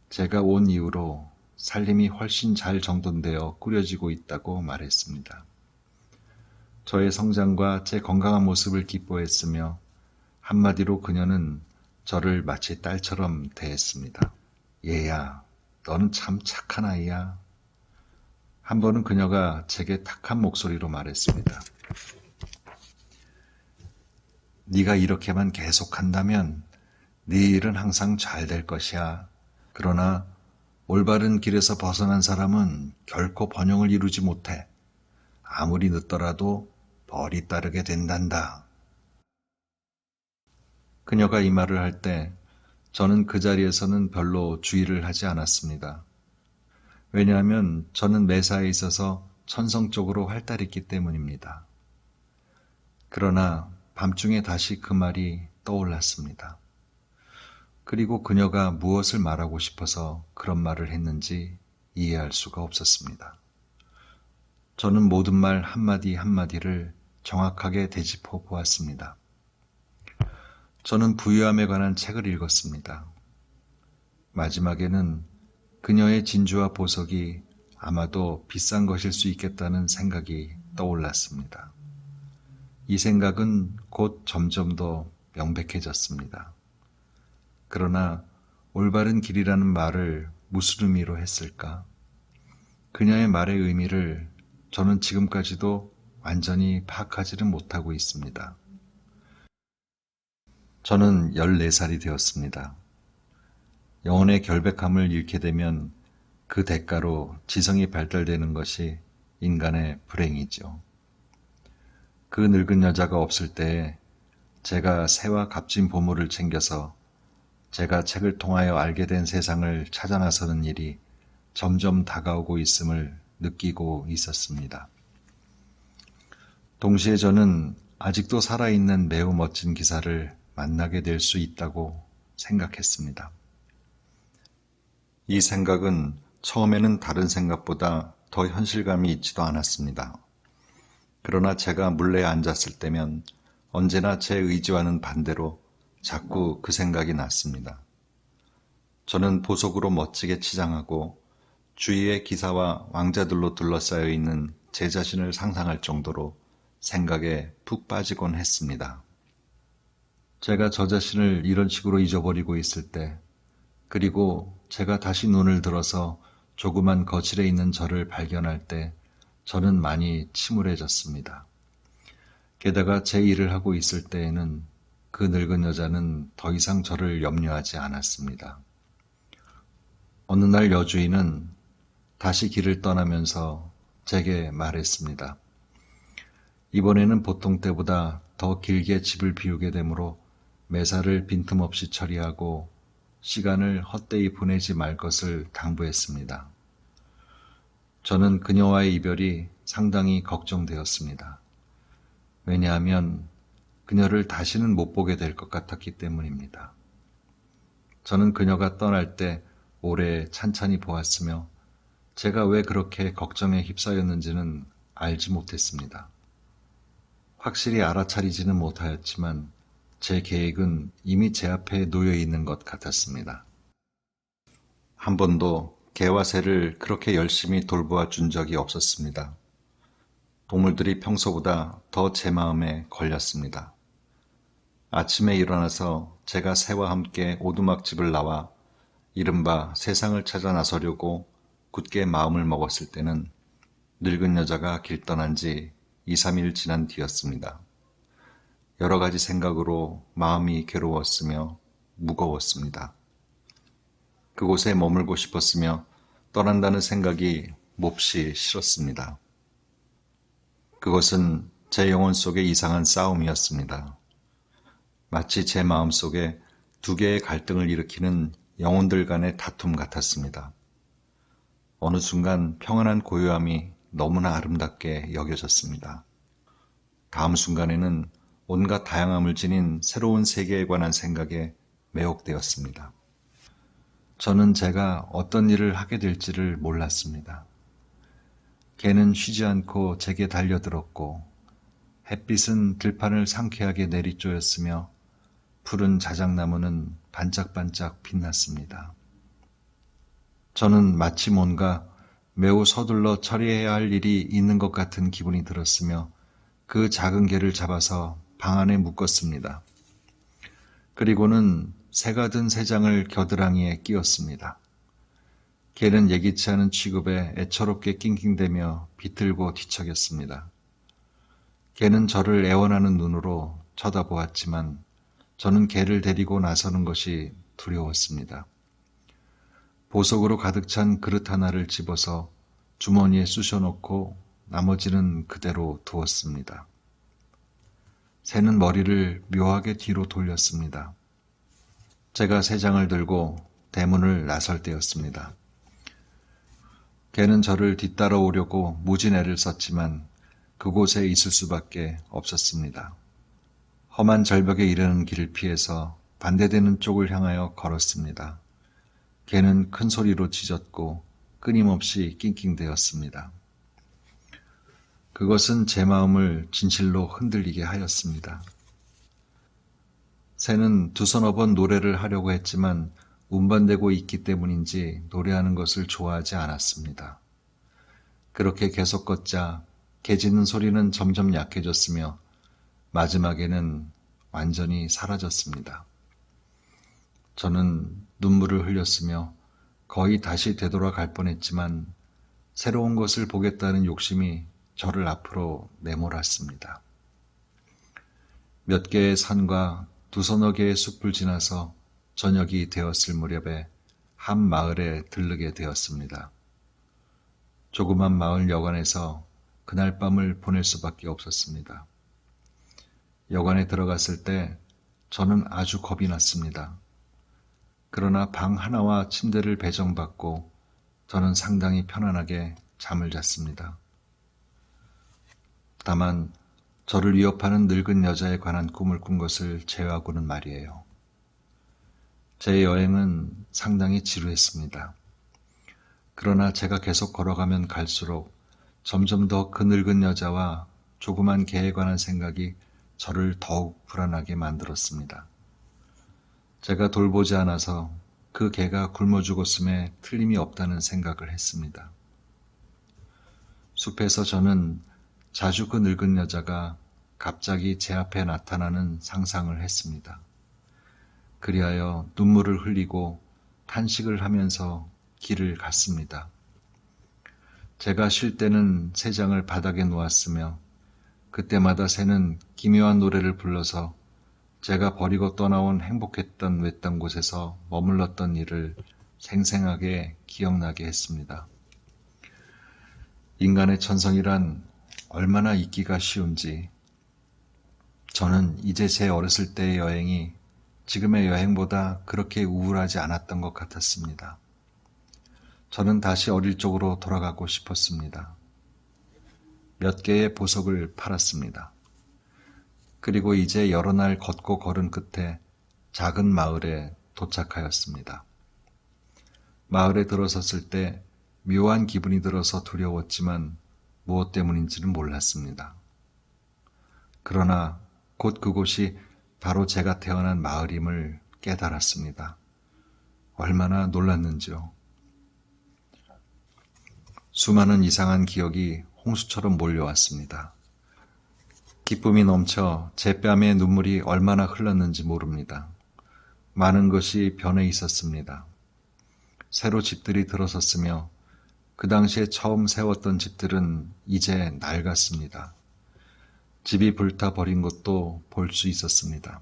제가 온 이후로 살림이 훨씬 잘 정돈되어 꾸려지고 있다고 말했습니다. 저의 성장과 제 건강한 모습을 기뻐했으며 한마디로 그녀는 저를 마치 딸처럼 대했습니다. 얘야, 너는 참 착한 아이야. 한 번은 그녀가 제게 탁한 목소리로 말했습니다. 네가 이렇게만 계속한다면 네 일은 항상 잘 될 것이야. 그러나 올바른 길에서 벗어난 사람은 결코 번영을 이루지 못해. 아무리 늦더라도 벌이 따르게 된단다. 그녀가 이 말을 할 때 저는 그 자리에서는 별로 주의를 하지 않았습니다. 왜냐하면 저는 매사에 있어서 천성적으로 활달했기 때문입니다. 그러나 밤중에 다시 그 말이 떠올랐습니다. 그리고 그녀가 무엇을 말하고 싶어서 그런 말을 했는지 이해할 수가 없었습니다. 저는 모든 말 한마디 한마디를 정확하게 되짚어 보았습니다. 저는 부유함에 관한 책을 읽었습니다. 마지막에는 그녀의 진주와 보석이 아마도 비싼 것일 수 있겠다는 생각이 떠올랐습니다. 이 생각은 곧 점점 더 명백해졌습니다. 그러나 올바른 길이라는 말을 무슨 의미로 했을까? 그녀의 말의 의미를 저는 지금까지도 완전히 파악하지는 못하고 있습니다. 저는 14살이 되었습니다. 영혼의 결백함을 잃게 되면 그 대가로 지성이 발달되는 것이 인간의 불행이죠. 그 늙은 여자가 없을 때에 제가 새와 값진 보물을 챙겨서 제가 책을 통하여 알게 된 세상을 찾아 나서는 일이 점점 다가오고 있음을 느끼고 있었습니다. 동시에 저는 아직도 살아있는 매우 멋진 기사를 만나게 될 수 있다고 생각했습니다. 이 생각은 처음에는 다른 생각보다 더 현실감이 있지도 않았습니다. 그러나 제가 물레에 앉았을 때면 언제나 제 의지와는 반대로 자꾸 그 생각이 났습니다. 저는 보석으로 멋지게 치장하고 주위의 기사와 왕자들로 둘러싸여 있는 제 자신을 상상할 정도로 생각에 푹 빠지곤 했습니다. 제가 저 자신을 이런 식으로 잊어버리고 있을 때, 그리고 제가 다시 눈을 들어서 조그만 거실에 있는 저를 발견할 때 저는 많이 침울해졌습니다. 게다가 제 일을 하고 있을 때에는 그 늙은 여자는 더 이상 저를 염려하지 않았습니다. 어느 날 여주인은 다시 길을 떠나면서 제게 말했습니다. 이번에는 보통 때보다 더 길게 집을 비우게 되므로 매사를 빈틈없이 처리하고 시간을 헛되이 보내지 말 것을 당부했습니다. 저는 그녀와의 이별이 상당히 걱정되었습니다. 왜냐하면 그녀를 다시는 못 보게 될 것 같았기 때문입니다. 저는 그녀가 떠날 때 오래 찬찬히 보았으며 제가 왜 그렇게 걱정에 휩싸였는지는 알지 못했습니다. 확실히 알아차리지는 못하였지만 제 계획은 이미 제 앞에 놓여 있는 것 같았습니다. 한 번도 개와 새를 그렇게 열심히 돌보아 준 적이 없었습니다. 동물들이 평소보다 더 제 마음에 걸렸습니다. 아침에 일어나서 제가 새와 함께 오두막집을 나와 이른바 세상을 찾아 나서려고 굳게 마음을 먹었을 때는 늙은 여자가 길 떠난 지 2, 3일 지난 뒤였습니다. 여러 가지 생각으로 마음이 괴로웠으며 무거웠습니다. 그곳에 머물고 싶었으며 떠난다는 생각이 몹시 싫었습니다. 그것은 제 영혼 속의 이상한 싸움이었습니다. 마치 제 마음 속에 두 개의 갈등을 일으키는 영혼들 간의 다툼 같았습니다. 어느 순간 평안한 고요함이 너무나 아름답게 여겨졌습니다. 다음 순간에는 온갖 다양함을 지닌 새로운 세계에 관한 생각에 매혹되었습니다. 저는 제가 어떤 일을 하게 될지를 몰랐습니다. 개는 쉬지 않고 제게 달려들었고 햇빛은 들판을 상쾌하게 내리쪼였으며 푸른 자작나무는 반짝반짝 빛났습니다. 저는 마치 뭔가 매우 서둘러 처리해야 할 일이 있는 것 같은 기분이 들었으며 그 작은 개를 잡아서 방 안에 묶었습니다. 그리고는 새가 든 새장을 겨드랑이에 끼웠습니다. 개는 예기치 않은 취급에 애처롭게 낑낑대며 비틀고 뒤척였습니다. 개는 저를 애원하는 눈으로 쳐다보았지만 저는 개를 데리고 나서는 것이 두려웠습니다. 보석으로 가득 찬 그릇 하나를 집어서 주머니에 쑤셔놓고 나머지는 그대로 두었습니다. 새는 머리를 묘하게 뒤로 돌렸습니다. 제가 새장을 들고 대문을 나설 때였습니다. 개는 저를 뒤따라오려고 무진 애를 썼지만 그곳에 있을 수밖에 없었습니다. 험한 절벽에 이르는 길을 피해서 반대되는 쪽을 향하여 걸었습니다. 개는 큰 소리로 짖었고 끊임없이 낑낑대었습니다. 그것은 제 마음을 진실로 흔들리게 하였습니다. 새는 두서너 번 노래를 하려고 했지만 운반되고 있기 때문인지 노래하는 것을 좋아하지 않았습니다. 그렇게 계속 걷자 개 짖는 소리는 점점 약해졌으며 마지막에는 완전히 사라졌습니다. 저는 눈물을 흘렸으며 거의 다시 되돌아갈 뻔했지만 새로운 것을 보겠다는 욕심이 저를 앞으로 내몰았습니다. 몇 개의 산과 두서너 개의 숲을 지나서 저녁이 되었을 무렵에 한 마을에 들르게 되었습니다. 조그만 마을 여관에서 그날 밤을 보낼 수밖에 없었습니다. 여관에 들어갔을 때 저는 아주 겁이 났습니다. 그러나 방 하나와 침대를 배정받고 저는 상당히 편안하게 잠을 잤습니다. 다만 저를 위협하는 늙은 여자에 관한 꿈을 꾼 것을 제외하고는 말이에요. 제 여행은 상당히 지루했습니다. 그러나 제가 계속 걸어가면 갈수록 점점 더 그 늙은 여자와 조그만 개에 관한 생각이 저를 더욱 불안하게 만들었습니다. 제가 돌보지 않아서 그 개가 굶어 죽었음에 틀림이 없다는 생각을 했습니다. 숲에서 저는 자주 그 늙은 여자가 갑자기 제 앞에 나타나는 상상을 했습니다. 그리하여 눈물을 흘리고 탄식을 하면서 길을 갔습니다. 제가 쉴 때는 새장을 바닥에 놓았으며 그때마다 새는 기묘한 노래를 불러서 제가 버리고 떠나온 행복했던 외딴 곳에서 머물렀던 일을 생생하게 기억나게 했습니다. 인간의 천성이란 얼마나 잊기가 쉬운지 저는 이제 제 어렸을 때의 여행이 지금의 여행보다 그렇게 우울하지 않았던 것 같았습니다. 저는 다시 어릴 적으로 돌아가고 싶었습니다. 몇 개의 보석을 팔았습니다. 그리고 이제 여러 날 걷고 걸은 끝에 작은 마을에 도착하였습니다. 마을에 들어섰을 때 묘한 기분이 들어서 두려웠지만 무엇 때문인지는 몰랐습니다. 그러나 곧 그곳이 바로 제가 태어난 마을임을 깨달았습니다. 얼마나 놀랐는지요. 수많은 이상한 기억이 홍수처럼 몰려왔습니다. 기쁨이 넘쳐 제 뺨에 눈물이 얼마나 흘렀는지 모릅니다. 많은 것이 변해 있었습니다. 새로 집들이 들어섰으며 그 당시에 처음 세웠던 집들은 이제 낡았습니다. 집이 불타 버린 것도 볼 수 있었습니다.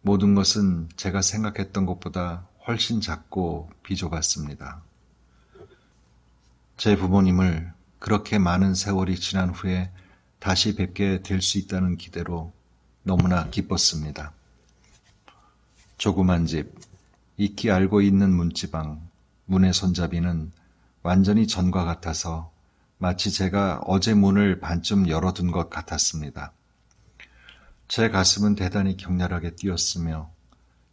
모든 것은 제가 생각했던 것보다 훨씬 작고 비좁았습니다. 제 부모님을 그렇게 많은 세월이 지난 후에 다시 뵙게 될 수 있다는 기대로 너무나 기뻤습니다. 조그만 집, 익히 알고 있는 문지방, 문의 손잡이는 완전히 전과 같아서 마치 제가 어제 문을 반쯤 열어둔 것 같았습니다. 제 가슴은 대단히 격렬하게 뛰었으며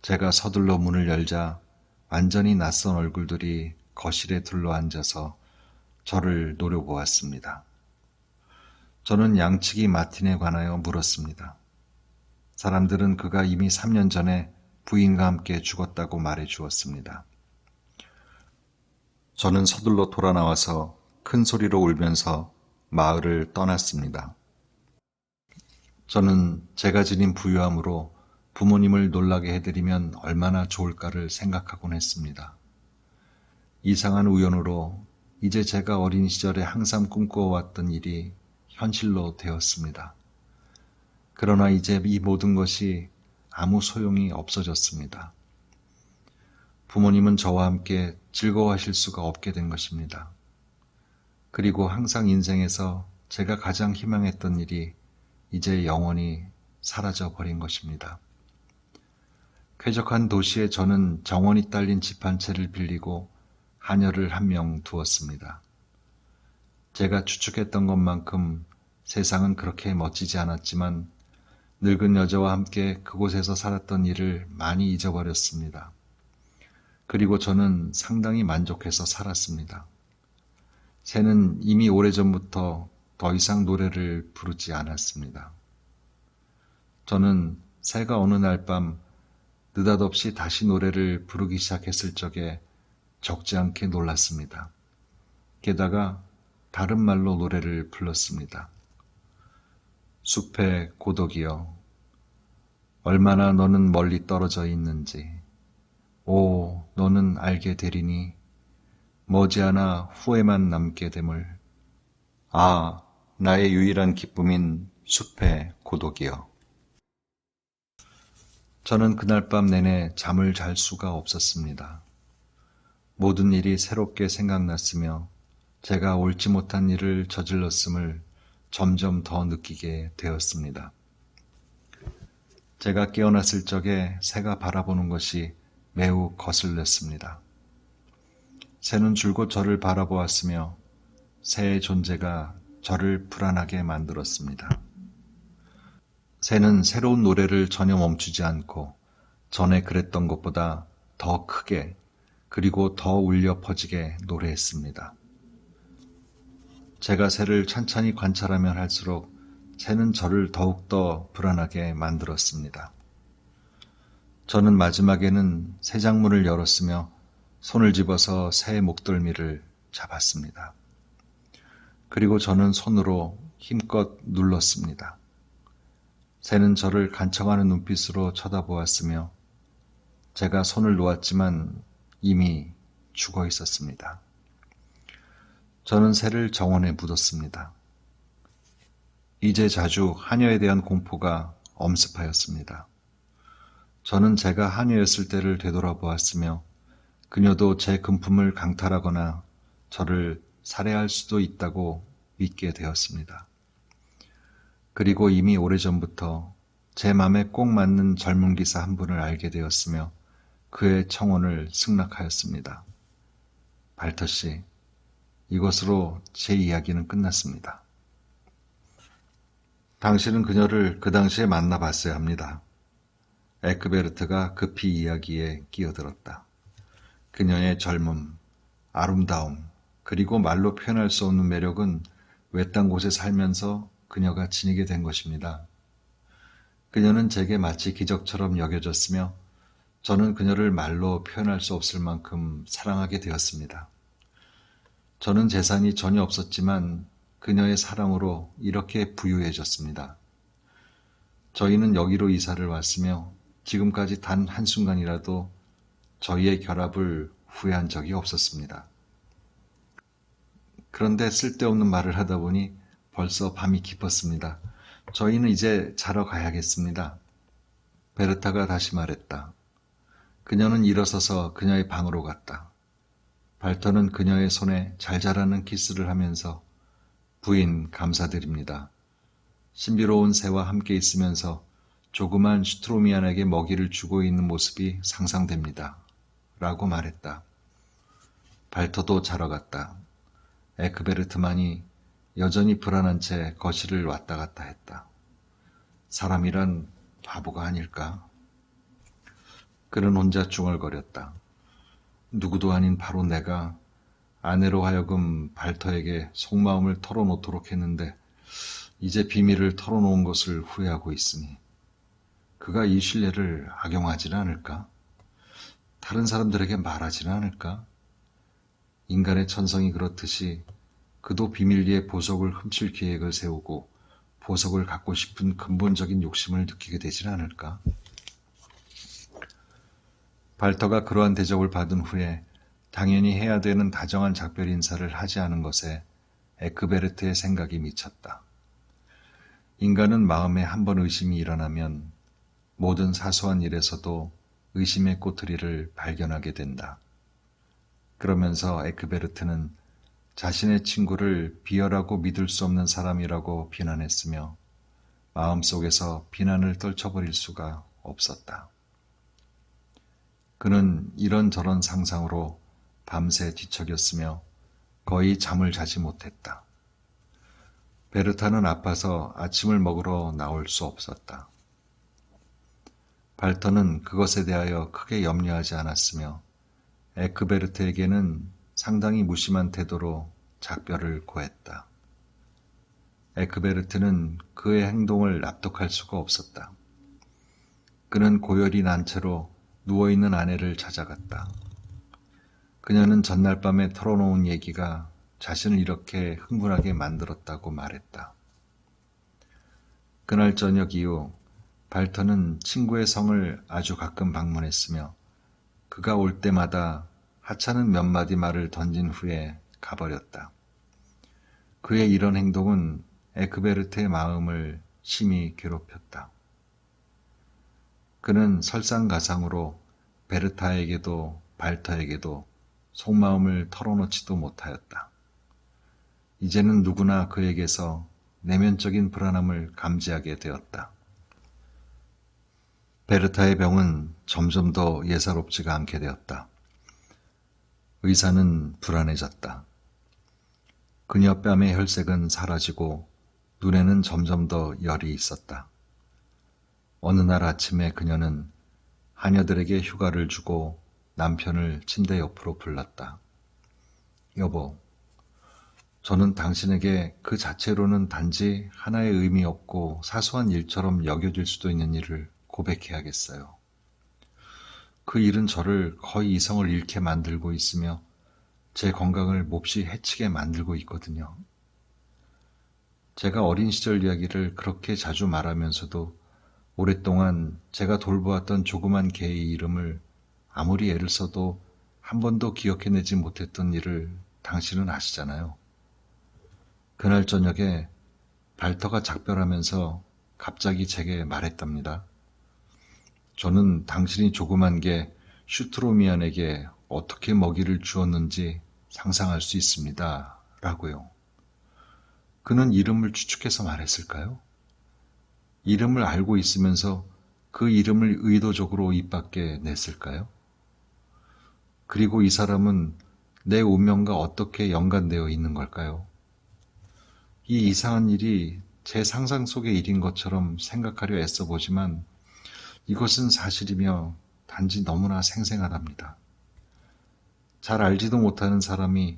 제가 서둘러 문을 열자 완전히 낯선 얼굴들이 거실에 둘러앉아서 저를 노려보았습니다. 저는 양치기 마틴에 관하여 물었습니다. 사람들은 그가 이미 3년 전에 부인과 함께 죽었다고 말해 주었습니다. 저는 서둘러 돌아 나와서 큰 소리로 울면서 마을을 떠났습니다. 저는 제가 지닌 부유함으로 부모님을 놀라게 해드리면 얼마나 좋을까를 생각하곤 했습니다. 이상한 우연으로 이제 제가 어린 시절에 항상 꿈꿔왔던 일이 현실로 되었습니다. 그러나 이제 이 모든 것이 아무 소용이 없어졌습니다. 부모님은 저와 함께 즐거워하실 수가 없게 된 것입니다. 그리고 항상 인생에서 제가 가장 희망했던 일이 이제 영원히 사라져 버린 것입니다. 쾌적한 도시에 저는 정원이 딸린 집 한 채를 빌리고 하녀를 한 명 두었습니다. 제가 추측했던 것만큼 세상은 그렇게 멋지지 않았지만 늙은 여자와 함께 그곳에서 살았던 일을 많이 잊어버렸습니다. 그리고 저는 상당히 만족해서 살았습니다. 새는 이미 오래전부터 더 이상 노래를 부르지 않았습니다. 저는 새가 어느 날 밤 느닷없이 다시 노래를 부르기 시작했을 적에 적지 않게 놀랐습니다. 게다가 다른 말로 노래를 불렀습니다. 숲의 고독이여, 얼마나 너는 멀리 떨어져 있는지, 오, 너는 알게 되리니 머지않아 후회만 남게 됨을. 아, 나의 유일한 기쁨인 숲의 고독이여. 저는 그날 밤 내내 잠을 잘 수가 없었습니다. 모든 일이 새롭게 생각났으며 제가 옳지 못한 일을 저질렀음을 점점 더 느끼게 되었습니다. 제가 깨어났을 적에 새가 바라보는 것이 매우 거슬렸습니다. 새는 줄곧 저를 바라보았으며 새의 존재가 저를 불안하게 만들었습니다. 새는 새로운 노래를 전혀 멈추지 않고 전에 그랬던 것보다 더 크게 그리고 더 울려 퍼지게 노래했습니다. 제가 새를 찬찬히 관찰하면 할수록 새는 저를 더욱더 불안하게 만들었습니다. 저는 마지막에는 새 장문을 열었으며 손을 집어서 새의 목덜미를 잡았습니다. 그리고 저는 손으로 힘껏 눌렀습니다. 새는 저를 간청하는 눈빛으로 쳐다보았으며 제가 손을 놓았지만 이미 죽어 있었습니다. 저는 새를 정원에 묻었습니다. 이제 자주 하녀에 대한 공포가 엄습하였습니다. 저는 제가 하녀였을 때를 되돌아보았으며 그녀도 제 금품을 강탈하거나 저를 살해할 수도 있다고 믿게 되었습니다. 그리고 이미 오래전부터 제 맘에 꼭 맞는 젊은 기사 한 분을 알게 되었으며 그의 청혼을 승낙하였습니다. 발터씨, 이것으로 제 이야기는 끝났습니다. 당신은 그녀를 그 당시에 만나봤어야 합니다. 에크베르트가 급히 이야기에 끼어들었다. 그녀의 젊음, 아름다움, 그리고 말로 표현할 수 없는 매력은 외딴 곳에 살면서 그녀가 지니게 된 것입니다. 그녀는 제게 마치 기적처럼 여겨졌으며 저는 그녀를 말로 표현할 수 없을 만큼 사랑하게 되었습니다. 저는 재산이 전혀 없었지만 그녀의 사랑으로 이렇게 부유해졌습니다. 저희는 여기로 이사를 왔으며 지금까지 단 한순간이라도 저희의 결합을 후회한 적이 없었습니다. 그런데 쓸데없는 말을 하다 보니 벌써 밤이 깊었습니다. 저희는 이제 자러 가야겠습니다. 베르타가 다시 말했다. 그녀는 일어서서 그녀의 방으로 갔다. 발터는 그녀의 손에 잘 자라는 키스를 하면서 부인 감사드립니다. 신비로운 새와 함께 있으면서 조그만 슈트로미안에게 먹이를 주고 있는 모습이 상상됩니다. 라고 말했다. 발터도 자러 갔다. 에크베르트만이 여전히 불안한 채 거실을 왔다 갔다 했다. 사람이란 바보가 아닐까? 그는 혼자 중얼거렸다. 누구도 아닌 바로 내가 아내로 하여금 발터에게 속마음을 털어놓도록 했는데 이제 비밀을 털어놓은 것을 후회하고 있으니 그가 이 신뢰를 악용하지는 않을까? 다른 사람들에게 말하지는 않을까? 인간의 천성이 그렇듯이 그도 비밀리에 보석을 훔칠 계획을 세우고 보석을 갖고 싶은 근본적인 욕심을 느끼게 되지는 않을까? 발터가 그러한 대접을 받은 후에 당연히 해야 되는 다정한 작별 인사를 하지 않은 것에 에크베르트의 생각이 미쳤다. 인간은 마음에 한 번 의심이 일어나면 모든 사소한 일에서도 의심의 꼬투리를 발견하게 된다. 그러면서 에크베르트는 자신의 친구를 비열하고 믿을 수 없는 사람이라고 비난했으며 마음속에서 비난을 떨쳐버릴 수가 없었다. 그는 이런저런 상상으로 밤새 뒤척였으며 거의 잠을 자지 못했다. 베르타는 아파서 아침을 먹으러 나올 수 없었다. 발터는 그것에 대하여 크게 염려하지 않았으며 에크베르트에게는 상당히 무심한 태도로 작별을 고했다. 에크베르트는 그의 행동을 납득할 수가 없었다. 그는 고열이 난 채로 누워있는 아내를 찾아갔다. 그녀는 전날 밤에 털어놓은 얘기가 자신을 이렇게 흥분하게 만들었다고 말했다. 그날 저녁 이후 발터는 친구의 성을 아주 가끔 방문했으며 그가 올 때마다 하찮은 몇 마디 말을 던진 후에 가버렸다. 그의 이런 행동은 에크베르트의 마음을 심히 괴롭혔다. 그는 설상가상으로 베르타에게도 발터에게도 속마음을 털어놓지도 못하였다. 이제는 누구나 그에게서 내면적인 불안함을 감지하게 되었다. 베르타의 병은 점점 더 예사롭지가 않게 되었다. 의사는 불안해졌다. 그녀 뺨의 혈색은 사라지고 눈에는 점점 더 열이 있었다. 어느 날 아침에 그녀는 하녀들에게 휴가를 주고 남편을 침대 옆으로 불렀다. 여보, 저는 당신에게 그 자체로는 단지 하나의 의미 없고 사소한 일처럼 여겨질 수도 있는 일을 고백해야겠어요. 그 일은 저를 거의 이성을 잃게 만들고 있으며 제 건강을 몹시 해치게 만들고 있거든요. 제가 어린 시절 이야기를 그렇게 자주 말하면서도 오랫동안 제가 돌보았던 조그만 개의 이름을 아무리 애를 써도 한 번도 기억해내지 못했던 일을 당신은 아시잖아요. 그날 저녁에 발터가 작별하면서 갑자기 제게 말했답니다. 저는 당신이 조그만 개 슈트로미안에게 어떻게 먹이를 주었는지 상상할 수 있습니다. 라고요. 그는 이름을 추측해서 말했을까요? 이름을 알고 있으면서 그 이름을 의도적으로 입 밖에 냈을까요? 그리고 이 사람은 내 운명과 어떻게 연관되어 있는 걸까요? 이 이상한 일이 제 상상 속의 일인 것처럼 생각하려 애써보지만 이것은 사실이며 단지 너무나 생생하답니다. 잘 알지도 못하는 사람이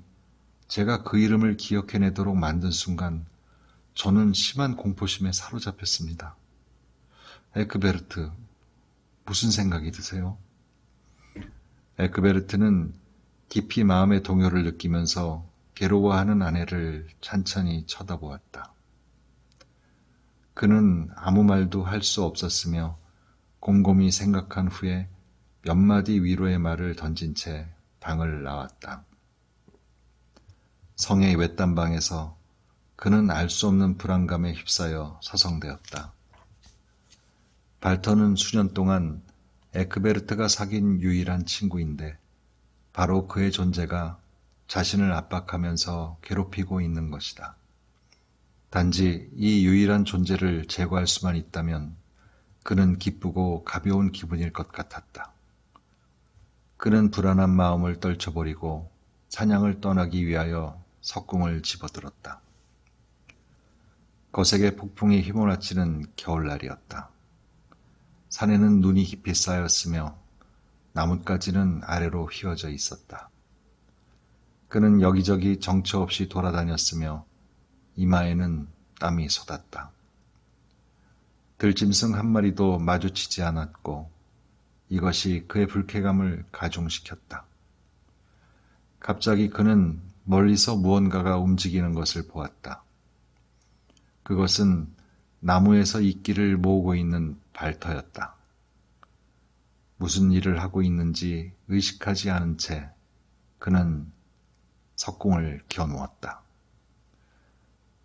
제가 그 이름을 기억해내도록 만든 순간 저는 심한 공포심에 사로잡혔습니다. 에크베르트, 무슨 생각이 드세요? 에크베르트는 깊이 마음의 동요를 느끼면서 괴로워하는 아내를 찬찬히 쳐다보았다. 그는 아무 말도 할 수 없었으며 곰곰이 생각한 후에 몇 마디 위로의 말을 던진 채 방을 나왔다. 성의 외딴방에서 그는 알 수 없는 불안감에 휩싸여 서성대었다. 발터는 수년 동안 에크베르트가 사귄 유일한 친구인데 바로 그의 존재가 자신을 압박하면서 괴롭히고 있는 것이다. 단지 이 유일한 존재를 제거할 수만 있다면 그는 기쁘고 가벼운 기분일 것 같았다. 그는 불안한 마음을 떨쳐버리고 사냥을 떠나기 위하여 석궁을 집어들었다. 거세게 폭풍이 휘몰아치는 겨울날이었다. 산에는 눈이 깊이 쌓였으며 나뭇가지는 아래로 휘어져 있었다. 그는 여기저기 정처 없이 돌아다녔으며 이마에는 땀이 쏟았다. 들짐승 한 마리도 마주치지 않았고 이것이 그의 불쾌감을 가중시켰다. 갑자기 그는 멀리서 무언가가 움직이는 것을 보았다. 그것은 나무에서 이끼를 모으고 있는 발터였다. 무슨 일을 하고 있는지 의식하지 않은 채 그는 석궁을 겨누었다.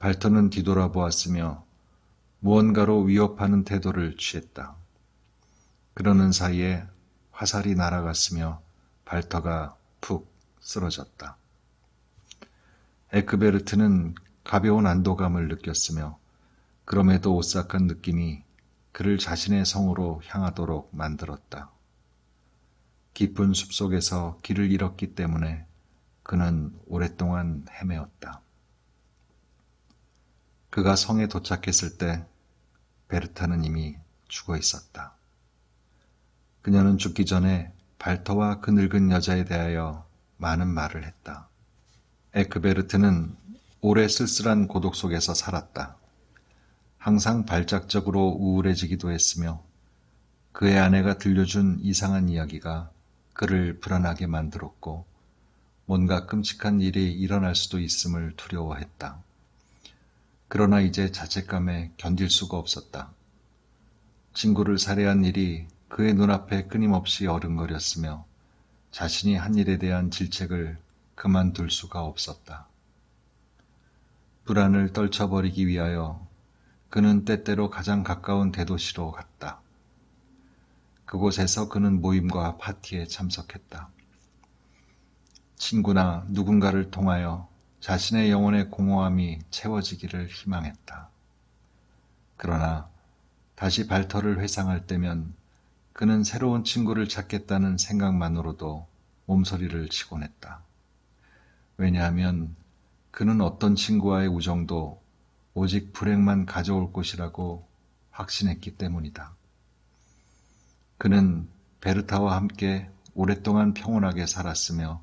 발터는 뒤돌아보았으며 무언가로 위협하는 태도를 취했다. 그러는 사이에 화살이 날아갔으며 발터가 푹 쓰러졌다. 에크베르트는 가벼운 안도감을 느꼈으며 그럼에도 오싹한 느낌이 그를 자신의 성으로 향하도록 만들었다. 깊은 숲속에서 길을 잃었기 때문에 그는 오랫동안 헤매었다. 그가 성에 도착했을 때 베르타는 이미 죽어 있었다. 그녀는 죽기 전에 발터와 그 늙은 여자에 대하여 많은 말을 했다. 에크베르트는 오래 쓸쓸한 고독 속에서 살았다. 항상 발작적으로 우울해지기도 했으며 그의 아내가 들려준 이상한 이야기가 그를 불안하게 만들었고 뭔가 끔찍한 일이 일어날 수도 있음을 두려워했다. 그러나 이제 자책감에 견딜 수가 없었다. 친구를 살해한 일이 그의 눈앞에 끊임없이 어른거렸으며 자신이 한 일에 대한 질책을 그만둘 수가 없었다. 불안을 떨쳐버리기 위하여 그는 때때로 가장 가까운 대도시로 갔다. 그곳에서 그는 모임과 파티에 참석했다. 친구나 누군가를 통하여 자신의 영혼의 공허함이 채워지기를 희망했다. 그러나 다시 발터를 회상할 때면 그는 새로운 친구를 찾겠다는 생각만으로도 몸서리를 치곤 했다. 왜냐하면 그는 어떤 친구와의 우정도 오직 불행만 가져올 것이라고 확신했기 때문이다. 그는 베르타와 함께 오랫동안 평온하게 살았으며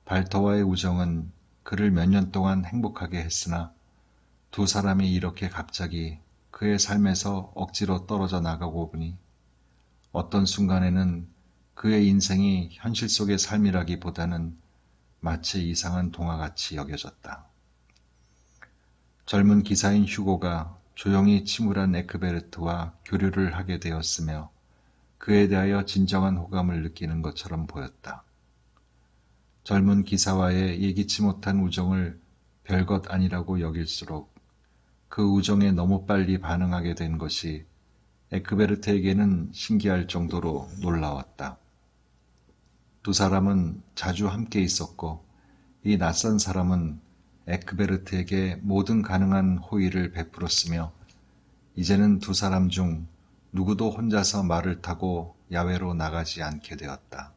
발터와의 우정은 그를 몇 년 동안 행복하게 했으나 두 사람이 이렇게 갑자기 그의 삶에서 억지로 떨어져 나가고 보니 어떤 순간에는 그의 인생이 현실 속의 삶이라기보다는 마치 이상한 동화같이 여겨졌다. 젊은 기사인 휴고가 조용히 침울한 에크베르트와 교류를 하게 되었으며 그에 대하여 진정한 호감을 느끼는 것처럼 보였다. 젊은 기사와의 예기치 못한 우정을 별것 아니라고 여길수록 그 우정에 너무 빨리 반응하게 된 것이 에크베르트에게는 신기할 정도로 놀라웠다. 두 사람은 자주 함께 있었고 이 낯선 사람은 에크베르트에게 모든 가능한 호의를 베풀었으며 이제는 두 사람 중 누구도 혼자서 말을 타고 야외로 나가지 않게 되었다.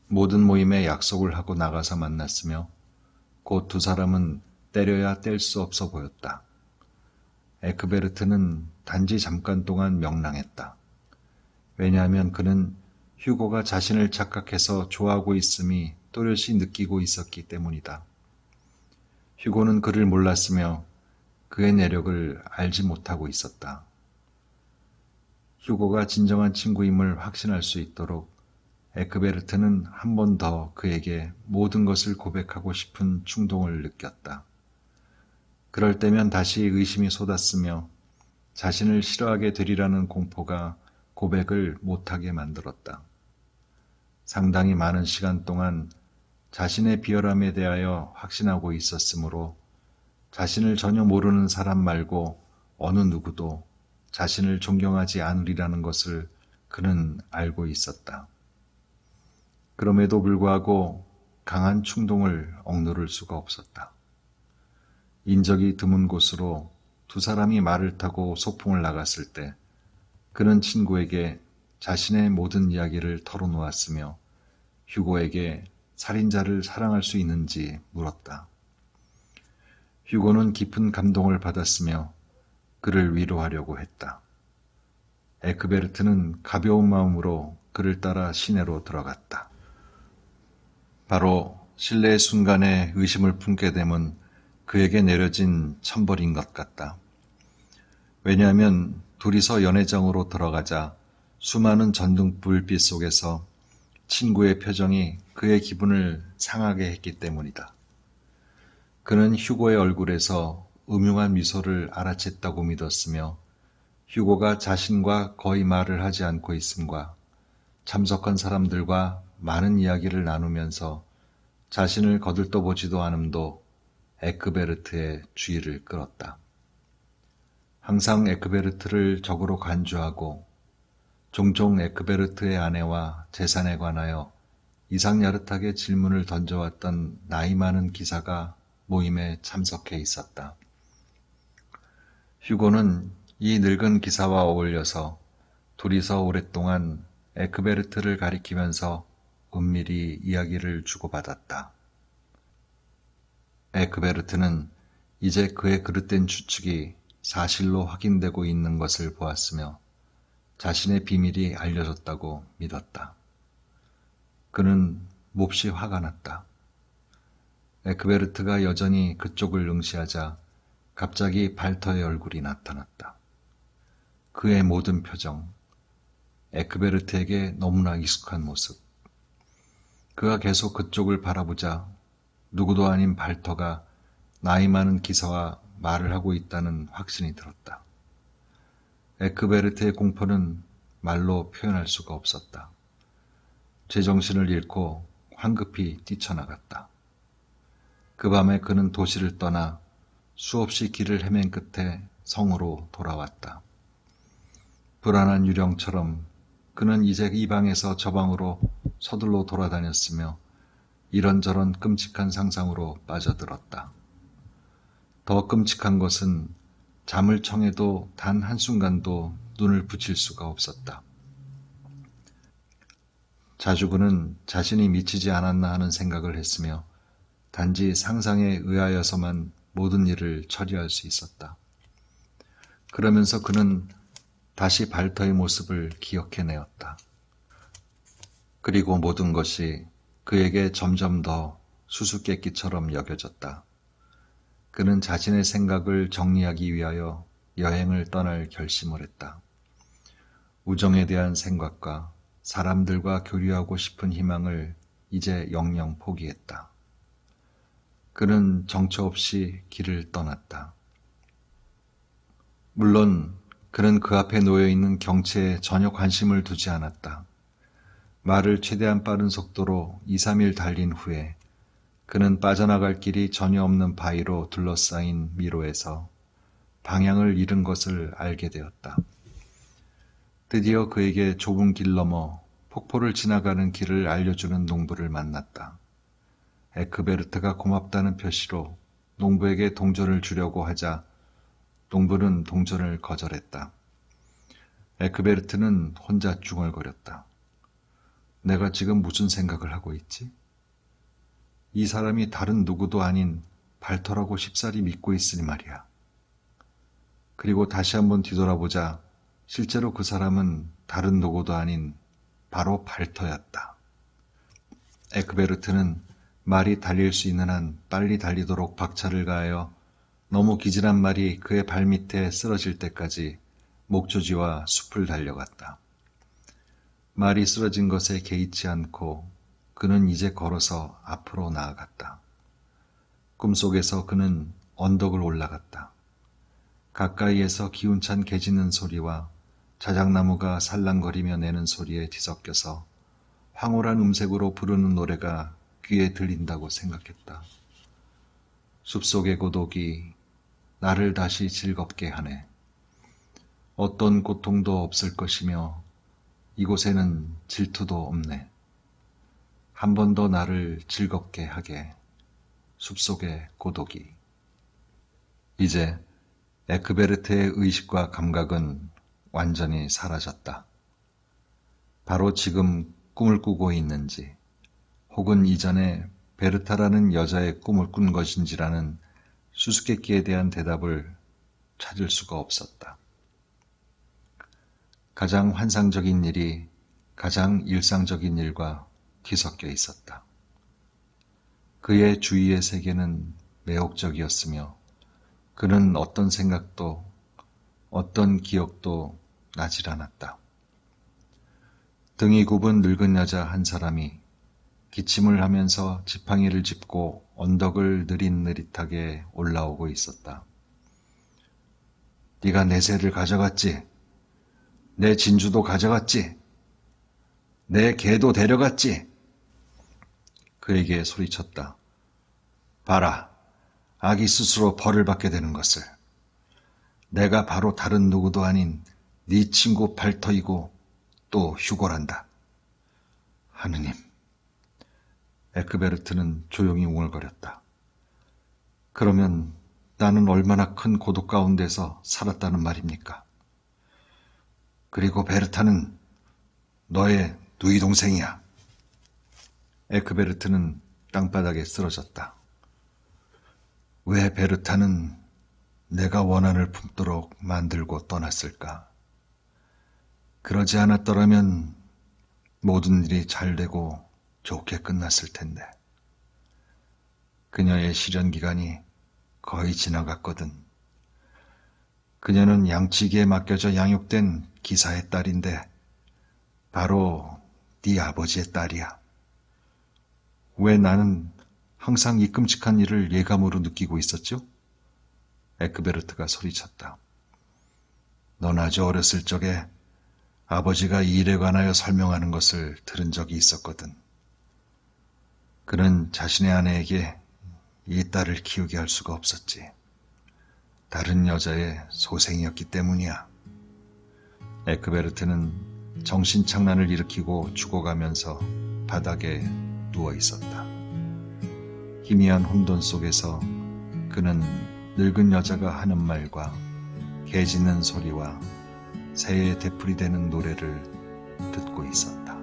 모든 모임에 약속을 하고 나가서 만났으며 곧 두 사람은 때려야 뗄 수 없어 보였다. 에크베르트는 단지 잠깐 동안 명랑했다. 왜냐하면 그는 휴고가 자신을 착각해서 좋아하고 있음이 또렷이 느끼고 있었기 때문이다. 휴고는 그를 몰랐으며 그의 내력을 알지 못하고 있었다. 휴고가 진정한 친구임을 확신할 수 있도록 에크베르트는 한 번 더 그에게 모든 것을 고백하고 싶은 충동을 느꼈다. 그럴 때면 다시 의심이 쏟았으며 자신을 싫어하게 되리라는 공포가 고백을 못하게 만들었다. 상당히 많은 시간 동안 자신의 비열함에 대하여 확신하고 있었으므로 자신을 전혀 모르는 사람 말고 어느 누구도 자신을 존경하지 않으리라는 것을 그는 알고 있었다. 그럼에도 불구하고 강한 충동을 억누를 수가 없었다. 인적이 드문 곳으로 두 사람이 말을 타고 소풍을 나갔을 때 그는 친구에게 자신의 모든 이야기를 털어놓았으며 휴고에게 살인자를 사랑할 수 있는지 물었다. 휴고는 깊은 감동을 받았으며 그를 위로하려고 했다. 에크베르트는 가벼운 마음으로 그를 따라 시내로 들어갔다. 바로 신뢰의 순간에 의심을 품게 됨은 그에게 내려진 천벌인 것 같다. 왜냐하면 둘이서 연회장으로 들어가자 수많은 전등불빛 속에서 친구의 표정이 그의 기분을 상하게 했기 때문이다. 그는 휴고의 얼굴에서 음흉한 미소를 알아챘다고 믿었으며 휴고가 자신과 거의 말을 하지 않고 있음과 참석한 사람들과 많은 이야기를 나누면서 자신을 거들떠보지도 않음도 에크베르트의 주의를 끌었다. 항상 에크베르트를 적으로 간주하고 종종 에크베르트의 아내와 재산에 관하여 이상야릇하게 질문을 던져왔던 나이 많은 기사가 모임에 참석해 있었다. 휴고는 이 늙은 기사와 어울려서 둘이서 오랫동안 에크베르트를 가리키면서 은밀히 이야기를 주고받았다. 에크베르트는 이제 그의 그릇된 추측이 사실로 확인되고 있는 것을 보았으며 자신의 비밀이 알려졌다고 믿었다. 그는 몹시 화가 났다. 에크베르트가 여전히 그쪽을 응시하자 갑자기 발터의 얼굴이 나타났다. 그의 모든 표정, 에크베르트에게 너무나 익숙한 모습. 그가 계속 그쪽을 바라보자 누구도 아닌 발터가 나이 많은 기사와 말을 하고 있다는 확신이 들었다. 에크베르트의 공포는 말로 표현할 수가 없었다. 제정신을 잃고 황급히 뛰쳐나갔다. 그 밤에 그는 도시를 떠나 수없이 길을 헤맨 끝에 성으로 돌아왔다. 불안한 유령처럼 그는 이제 이 방에서 저 방으로 서둘러 돌아다녔으며 이런저런 끔찍한 상상으로 빠져들었다. 더 끔찍한 것은 잠을 청해도 단 한순간도 눈을 붙일 수가 없었다. 자주 그는 자신이 미치지 않았나 하는 생각을 했으며 단지 상상에 의하여서만 모든 일을 처리할 수 있었다. 그러면서 그는 다시 발터의 모습을 기억해내었다. 그리고 모든 것이 그에게 점점 더 수수께끼처럼 여겨졌다. 그는 자신의 생각을 정리하기 위하여 여행을 떠날 결심을 했다. 우정에 대한 생각과 사람들과 교류하고 싶은 희망을 이제 영영 포기했다. 그는 정처 없이 길을 떠났다. 물론 그는 그 앞에 놓여있는 경치에 전혀 관심을 두지 않았다. 말을 최대한 빠른 속도로 2, 3일 달린 후에 그는 빠져나갈 길이 전혀 없는 바위로 둘러싸인 미로에서 방향을 잃은 것을 알게 되었다. 드디어 그에게 좁은 길 너머 폭포를 지나가는 길을 알려주는 농부를 만났다. 에크베르트가 고맙다는 표시로 농부에게 동전을 주려고 하자 농부는 동전을 거절했다. 에크베르트는 혼자 중얼거렸다. 내가 지금 무슨 생각을 하고 있지? 이 사람이 다른 누구도 아닌 발터라고 쉽사리 믿고 있으니 말이야. 그리고 다시 한번 뒤돌아보자 실제로 그 사람은 다른 누구도 아닌 바로 발터였다. 에크베르트는 말이 달릴 수 있는 한 빨리 달리도록 박차를 가하여 너무 기질한 말이 그의 발밑에 쓰러질 때까지 목조지와 숲을 달려갔다. 말이 쓰러진 것에 개의치 않고 그는 이제 걸어서 앞으로 나아갔다. 꿈속에서 그는 언덕을 올라갔다. 가까이에서 기운찬 개 짖는 소리와 자작나무가 살랑거리며 내는 소리에 뒤섞여서 황홀한 음색으로 부르는 노래가 귀에 들린다고 생각했다. 숲속의 고독이 나를 다시 즐겁게 하네. 어떤 고통도 없을 것이며 이곳에는 질투도 없네. 한 번 더 나를 즐겁게 하게. 숲속의 고독이. 이제 에크베르트의 의식과 감각은 완전히 사라졌다. 바로 지금 꿈을 꾸고 있는지 혹은 이전에 베르타라는 여자의 꿈을 꾼 것인지라는 수수께끼에 대한 대답을 찾을 수가 없었다. 가장 환상적인 일이 가장 일상적인 일과 뒤섞여 있었다. 그의 주위의 세계는 매혹적이었으며 그는 어떤 생각도 어떤 기억도 나질 않았다. 등이 굽은 늙은 여자 한 사람이 기침을 하면서 지팡이를 짚고 언덕을 느릿느릿하게 올라오고 있었다. 네가 내 새를 가져갔지? 내 진주도 가져갔지? 내 개도 데려갔지? 그에게 소리쳤다. 봐라, 아기 스스로 벌을 받게 되는 것을. 내가 바로 다른 누구도 아닌 네 친구 발터이고 또 휴고란다. 하느님. 에크베르트는 조용히 웅얼거렸다. 그러면 나는 얼마나 큰 고독 가운데서 살았다는 말입니까? 그리고 베르타는 너의 누이 동생이야. 에크베르트는 땅바닥에 쓰러졌다. 왜 베르타는 내가 원한을 품도록 만들고 떠났을까? 그러지 않았더라면 모든 일이 잘 되고 좋게 끝났을 텐데. 그녀의 실현 기간이 거의 지나갔거든. 그녀는 양치기에 맡겨져 양육된 기사의 딸인데 바로 네 아버지의 딸이야. 왜 나는 항상 이 끔찍한 일을 예감으로 느끼고 있었죠? 에크베르트가 소리쳤다. 넌 아주 어렸을 적에 아버지가 이 일에 관하여 설명하는 것을 들은 적이 있었거든. 그는 자신의 아내에게 이 딸을 키우게 할 수가 없었지. 다른 여자의 소생이었기 때문이야. 에크베르트는 정신착란을 일으키고 죽어가면서 바닥에 누워 있었다. 희미한 혼돈 속에서 그는 늙은 여자가 하는 말과 개 짖는 소리와 새의 되풀이되는 노래를 듣고 있었다.